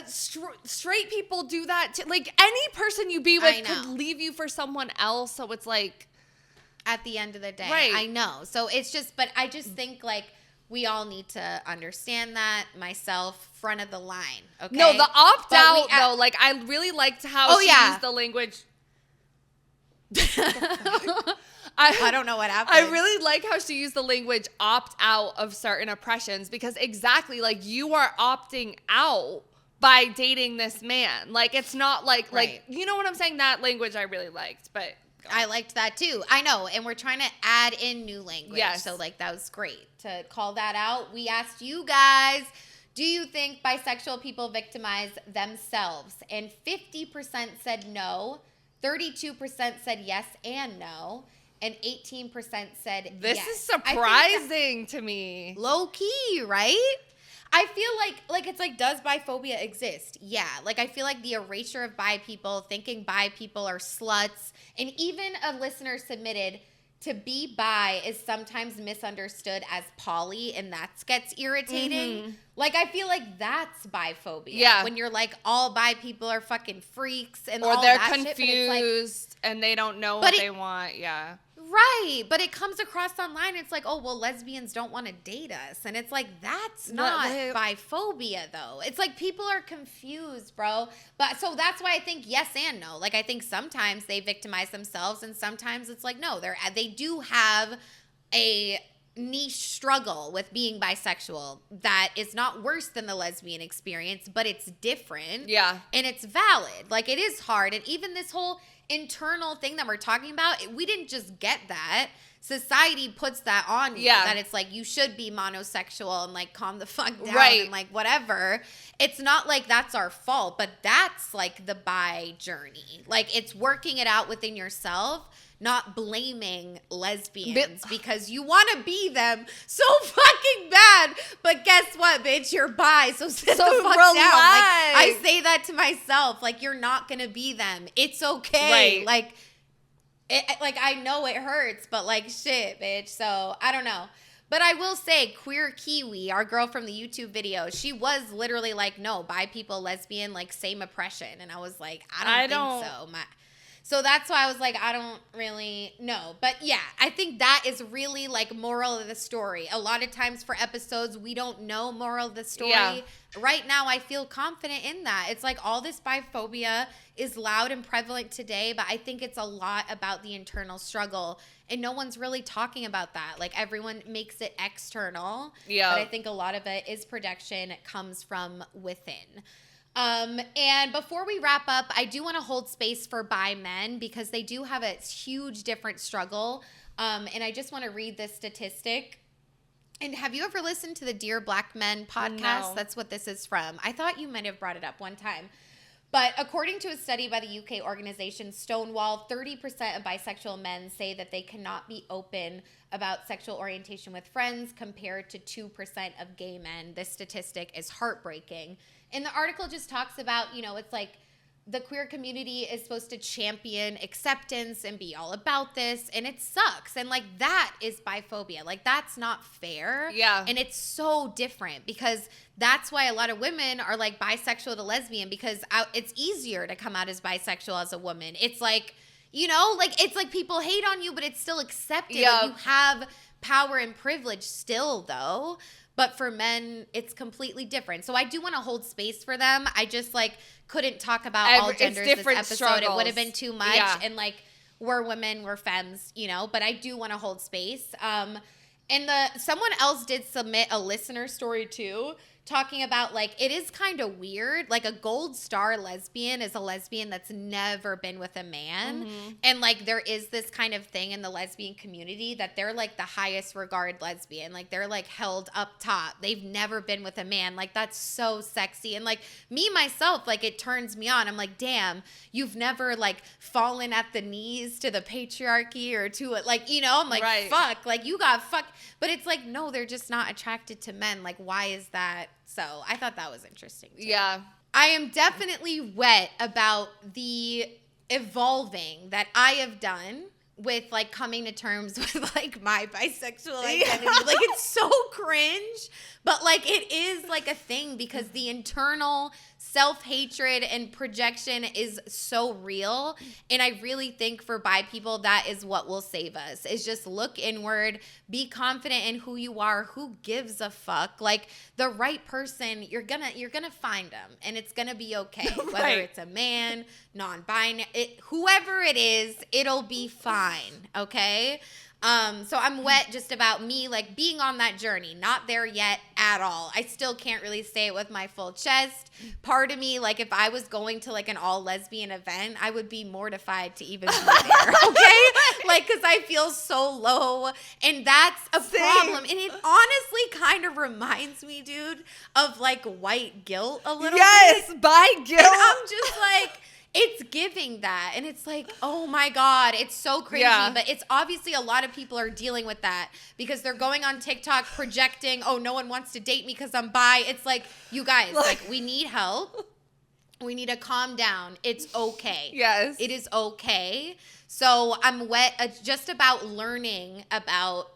straight people do that too. Like, any person you be with could leave you for someone else. So it's like, at the end of the day. Right. I know. So it's just, but I just think, like, we all need to understand that. Myself, front of the line. Okay. No, the opt out though, like, I really liked how she used the language. I don't know what happened. I really like how she used the language opt out of certain oppressions, because exactly, like, you are opting out by dating this man. Like, it's not like, you know what I'm saying? That language I really liked, but. I liked that too. I know. And we're trying to add in new language. Yes. So, like, that was great to call that out. We asked you guys, do you think bisexual people victimize themselves? And 50% said no. 32% said yes and no. And 18% said this yes. This is surprising to me. Low key, right? I feel like it's like, does biphobia exist? Yeah. Like, I feel like the erasure of bi people, thinking bi people are sluts, and even a listener submitted, to be bi is sometimes misunderstood as poly, and that gets irritating. Mm-hmm. Like, I feel like that's biphobia. Yeah. When you're like, all bi people are fucking freaks and all they're that confused shit, like, and they don't know what they want. Yeah. Right. But it comes across online. It's like, oh, well, lesbians don't want to date us. And it's like, that's not biphobia, though. It's like, people are confused, bro. But so that's why I think yes and no. Like, I think sometimes they victimize themselves, and sometimes it's like, no, they do have a niche struggle with being bisexual that is not worse than the lesbian experience, but it's different. Yeah. And it's valid. Like, it is hard. And even this whole internal thing that we're talking about, we didn't just get that. Society puts that on you, that it's like, you should be monosexual and like calm the fuck down and like whatever. It's not like that's our fault, but that's like the bi journey. Like, it's working it out within yourself, not blaming lesbians because you want to be them so fucking bad. But guess what, bitch? You're bi, so sit the fuck down. Like, I say that to myself. Like, you're not going to be them. It's okay. Right. Like, I know it hurts, but like, shit, bitch. So, I don't know. But I will say, Queer Kiwi, our girl from the YouTube video, she was literally like, no, bi people, lesbian, like, same oppression. And I was like, I don't think so. So that's why I was like, I don't really know. But yeah, I think that is really like moral of the story. A lot of times for episodes, we don't know moral of the story. Yeah. Right now, I feel confident in that. It's like all this biphobia is loud and prevalent today, but I think it's a lot about the internal struggle. And no one's really talking about that. Like everyone makes it external. Yeah. But I think a lot of it is projection. It comes from within. And before we wrap up, I do want to hold space for bi men because they do have a huge different struggle. And I just want to read this statistic. And have you ever listened to the Dear Black Men podcast? No. That's what this is from. I thought you might have brought it up one time. But according to a study by the UK organization Stonewall, 30% of bisexual men say that they cannot be open about sexual orientation with friends compared to 2% of gay men. This statistic is heartbreaking. And the article just talks about, you know, it's like the queer community is supposed to champion acceptance and be all about this, and it sucks. And like that is biphobia. Like that's not fair. Yeah. And it's so different because that's why a lot of women are like bisexual to lesbian because it's easier to come out as bisexual as a woman. It's like, you know, like it's like people hate on you, but it's still accepted. Yeah. Like, you have power and privilege still though. But for men, it's completely different. So I do want to hold space for them. I just like couldn't talk about all genders this episode. Struggles. It would have been too much. Yeah. And like we're women, we're femmes, you know. But I do want to hold space. And someone else did submit a listener story too, talking about like it is kind of weird. Like a gold star lesbian is a lesbian that's never been with a man. Mm-hmm. And like there is this kind of thing in the lesbian community that they're like the highest regard lesbian. Like they're like held up top. They've never been with a man. Like that's so sexy. And like me myself, like it turns me on. I'm like, damn, you've never like fallen at the knees to the patriarchy or to it. Like, you know, I'm like, Right. fuck, like you got fucked. But it's like, no, they're just not attracted to men. Like, why is that? So I thought that was interesting too. Yeah. I am definitely wet about the evolving that I have done with like coming to terms with like my bisexual identity. Like it's so cringe, but like it is like a thing because the internal self-hatred and projection is so real. And I really think for bi people, that is what will save us, is just look inward, be confident in who you are, who gives a fuck. Like the right person, you're gonna find them and it's gonna be okay. Whether Right. it's a man, non-binary, whoever it is, it'll be fine, okay? So I'm wet just about me like being on that journey, not there yet at all. I still can't really say it with my full chest. Part of me, like if I was going to like an all lesbian event, I would be mortified to even be there, okay? Like, cause I feel so low and that's a problem. And it honestly kind of reminds me, dude, of like white guilt a little bit. By guilt. And I'm just like, it's giving that. And it's like, oh my God, it's so crazy. Yeah. But it's obviously a lot of people are dealing with that because they're going on TikTok projecting, oh, no one wants to date me because I'm bi. It's like, you guys, like we need help. We need to calm down. It's okay. Yes. It is okay. So I'm wet just about learning about,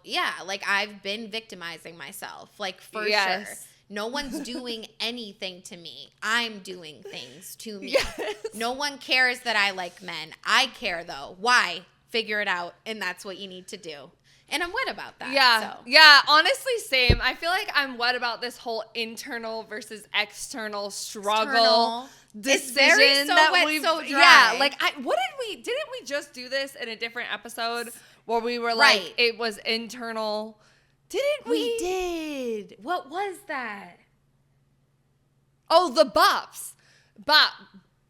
like I've been victimizing myself, like for sure. No one's doing anything to me. I'm doing things to me. Yes. No one cares that I like men. I care though. Why? Figure it out. And that's what you need to do. And I'm wet about that. Yeah. So. Yeah. Honestly, same. I feel like I'm wet about this whole internal versus external struggle It's decision very so that wet, we've. so dry. Yeah. Like, didn't we just do this in a different episode where we were like, Right. it was internal? Didn't we? We did. What was that? Oh, the bops.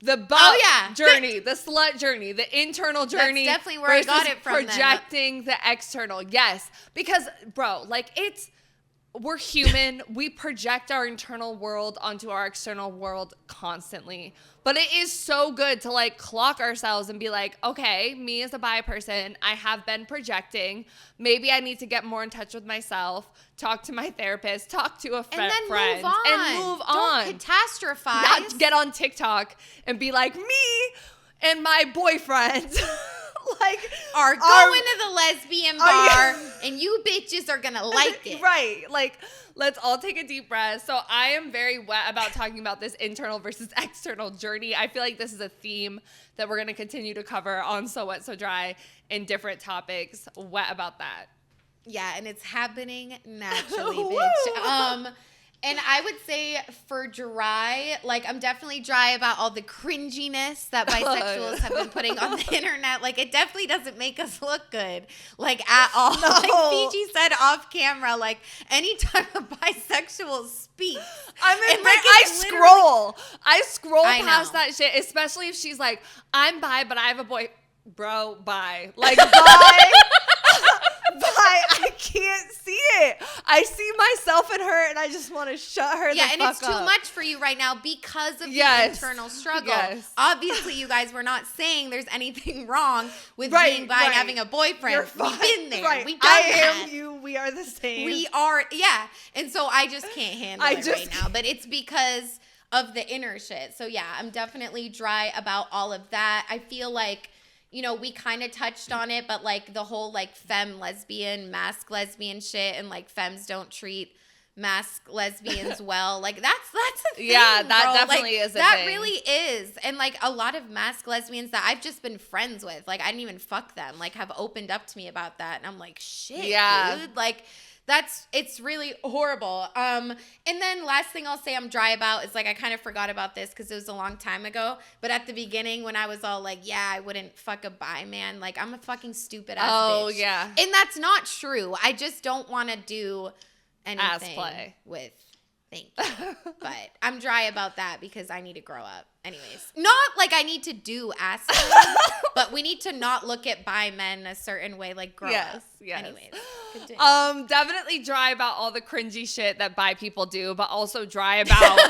The bop Oh, yeah. journey, the slut journey, the internal journey. That's definitely where I got versus it from then. projecting the external. Yes. Because, bro, like we're human. We project our internal world onto our external world constantly. But it is so good to like clock ourselves and be like, okay, me as a bi person, I have been projecting. Maybe I need to get more in touch with myself, talk to my therapist, talk to a friend, And then move on. and move on. Don't catastrophize. Not get on TikTok and be like, me and my boyfriend are going to the lesbian bar, and you bitches are gonna like it. Right. Like, let's all take a deep breath. So I am very wet about talking about this internal versus external journey. I feel like this is a theme that we're going to continue to cover on So Wet, So Dry in different topics. Wet about that. Yeah, and it's happening naturally, bitch. And I would say for dry, like, I'm definitely dry about all the cringiness that bisexuals have been putting on the internet. Like, it definitely doesn't make us look good, like, at all. No. Like Fiji said off camera, like, anytime a bisexual speaks, I scroll past that shit, especially if she's like, I'm bi, but I have a boy. Bro, bi. Like, bi. I can't see it. I see myself in her, and I just want to shut her the fuck up. Yeah, and it's too much for you right now because of the internal struggle. Yes. Obviously, you guys were not saying there's anything wrong with being bi and having a boyfriend. We've been there. Right. We've done that. I am you. We are the same. We are, yeah. And so I just can't handle it right now. But it's because of the inner shit. So, yeah, I'm definitely dry about all of that. I feel like, you know, we kind of touched on it, but like the whole like femme lesbian, mask lesbian shit, and like femmes don't treat mask lesbians well. Like that's a thing. Yeah, that bro. definitely like, is a that thing. That really is. And like a lot of mask lesbians that I've just been friends with, like I didn't even fuck them, like have opened up to me about that. And I'm like, shit, dude. Like it's really horrible. And then last thing I'll say I'm dry about is like I kind of forgot about this because it was a long time ago. But at the beginning when I was all like, yeah, I wouldn't fuck a bi man. Like I'm a fucking stupid ass bitch. Oh, yeah. And that's not true. I just don't want to do anything ass play with. Thank you. But I'm dry about that because I need to grow up. Anyways, not like I need to do ass play, but we need to not look at bi men a certain way, like grow up. Yes. Anyways, definitely dry about all the cringy shit that bi people do, but also dry about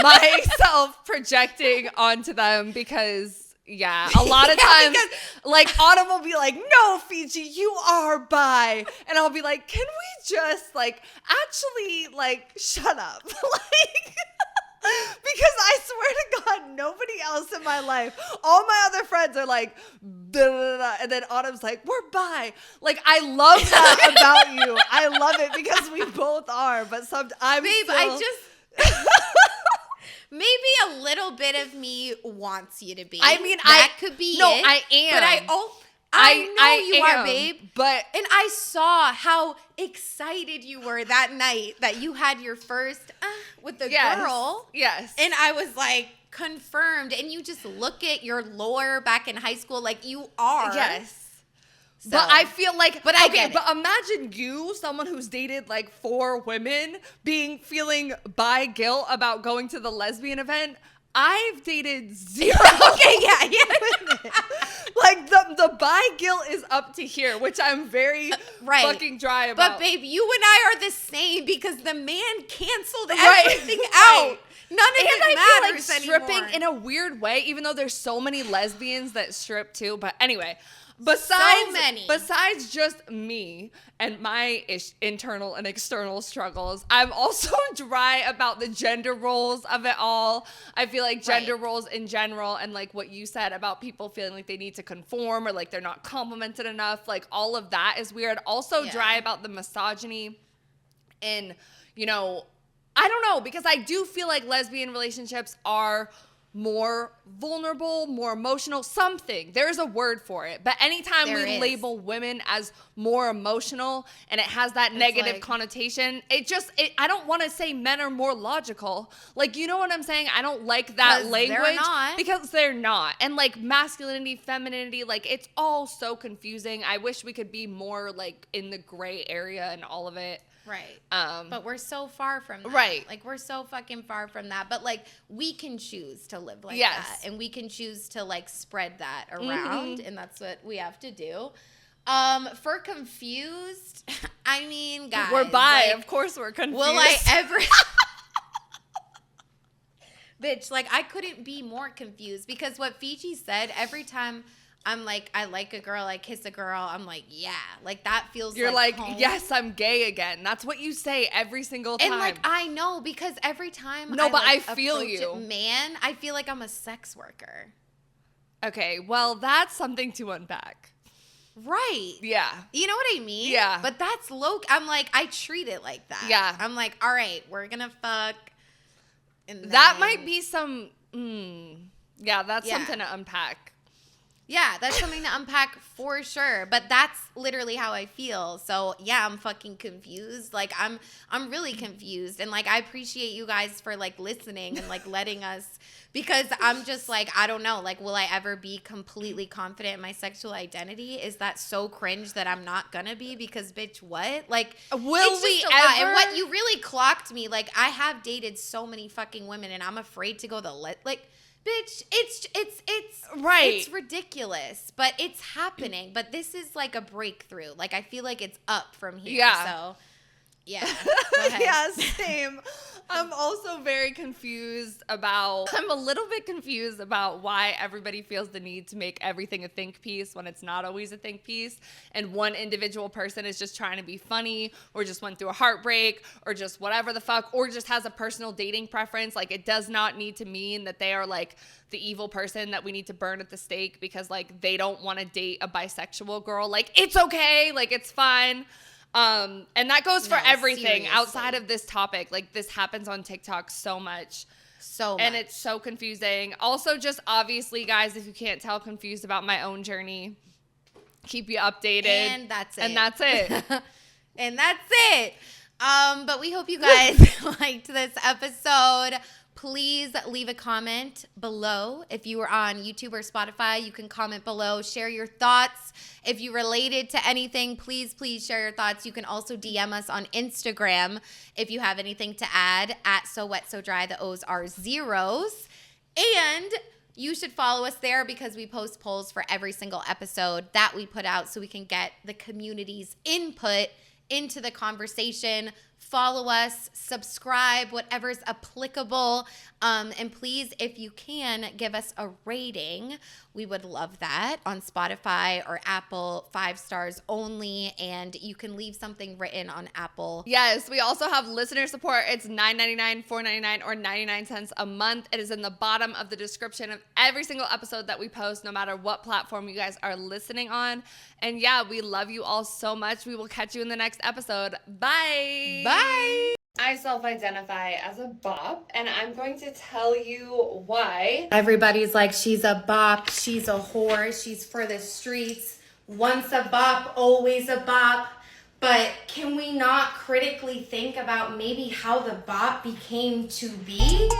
myself projecting onto them because yeah, a lot of times, like, Autumn will be like, no, Fiji, you are bi. And I'll be like, can we just, like, actually, like, shut up? Like, because I swear to God, nobody else in my life, all my other friends are like, da, da, da, and then Autumn's like, we're bi. Like, I love that about you. I love it because we both are, but sometimes maybe a little bit of me wants you to be. I mean, that could be no, it. I am. But I know you are, babe. But and I saw how excited you were that night that you had your first with the girl. Yes. And I was like, confirmed. And you just look at your lore back in high school like you are. Yes. So, but I feel like, but imagine you, someone who's dated like 4 women, feeling bi guilt about going to the lesbian event. I've dated 0. Okay, yeah. Like the bi guilt is up to here, which I'm very fucking dry about. But babe, you and I are the same because the man canceled everything out. None of it matters feel like stripping anymore. in a weird way, even though there's so many lesbians that strip too. But anyway. Besides just me and my internal and external struggles, I'm also dry about the gender roles of it all. I feel like gender roles in general and like what you said about people feeling like they need to conform or like they're not complimented enough, like all of that is weird. Also dry about the misogyny in, you know, I don't know, because I do feel like lesbian relationships are more vulnerable, more emotional, something. There's a word for it. But anytime we label women as more emotional and it has that negative connotation, I don't want to say men are more logical. Like, you know what I'm saying? I don't like that language. They're not. Because they're not. And like masculinity, femininity, like it's all so confusing. I wish we could be more like in the gray area and all of it. Right. But we're so far from that. Right. Like, we're so fucking far from that. But, like, we can choose to live like that. And we can choose to, like, spread that around. And that's what we have to do. For confused, I mean, guys. We're bi. Like, of course we're confused. Will I ever... Bitch, like, I couldn't be more confused. Because what Fiji said, every time... I'm like, I like a girl, I kiss a girl. I'm like, yeah, like that feels You're like home. yes, I'm gay again. That's what you say every single time. And like, I know because every time I feel you. Man, I feel like I'm a sex worker. Okay, well, that's something to unpack. Right. Yeah. You know what I mean? Yeah. But that's I'm like, I treat it like that. Yeah. I'm like, all right, we're gonna fuck. And That then- might be some, yeah, that's something to unpack. Yeah, that's something to unpack for sure. But that's literally how I feel. So yeah, I'm fucking confused. Like I'm really confused. And like I appreciate you guys for like listening and like letting us, because I'm just like, I don't know, like will I ever be completely confident in my sexual identity? Is that so cringe that I'm not gonna be? Because bitch, what? Like will it's we just a lot. ever? And what you really clocked me, like I have dated so many fucking women and I'm afraid to go like bitch, it's right. It's ridiculous, but it's happening. But this is like a breakthrough. Like I feel like it's up from here. Yeah. So yeah. Go ahead. Yeah, same. I'm also very confused about, I'm a little bit confused about why everybody feels the need to make everything a think piece when it's not always a think piece. And one individual person is just trying to be funny or just went through a heartbreak or just whatever the fuck, or just has a personal dating preference. Like it does not need to mean that they are like the evil person that we need to burn at the stake because like they don't want to date a bisexual girl. Like it's okay. Like it's fine. And that goes for everything seriously. outside of this topic. Like this happens on TikTok so much. And it's so confusing. Also, just obviously, guys, if you can't tell, confused about my own journey. Keep you updated. And that's it. And that's it. And that's it. But we hope you guys liked this episode. Please leave a comment below. If you were on YouTube or Spotify, you can comment below. Share your thoughts. If you related to anything, please share your thoughts. You can also DM us on Instagram if you have anything to add at So Wet So Dry. The O's are zeros. And you should follow us there because we post polls for every single episode that we put out so we can get the community's input into the conversation. Follow us, subscribe, whatever's applicable. And please, if you can, give us a rating. We would love that on Spotify or Apple, 5 stars only. And you can leave something written on Apple. Yes, we also have listener support. It's $9.99, $4.99, or 99 cents a month. It is in the bottom of the description of every single episode that we post, no matter what platform you guys are listening on. And yeah, we love you all so much. We will catch you in the next episode. Bye. Bye. I self-identify as a bop, and I'm going to tell you why. Everybody's like, she's a bop, she's a whore, she's for the streets. Once a bop, always a bop. But can we not critically think about maybe how the bop became to be?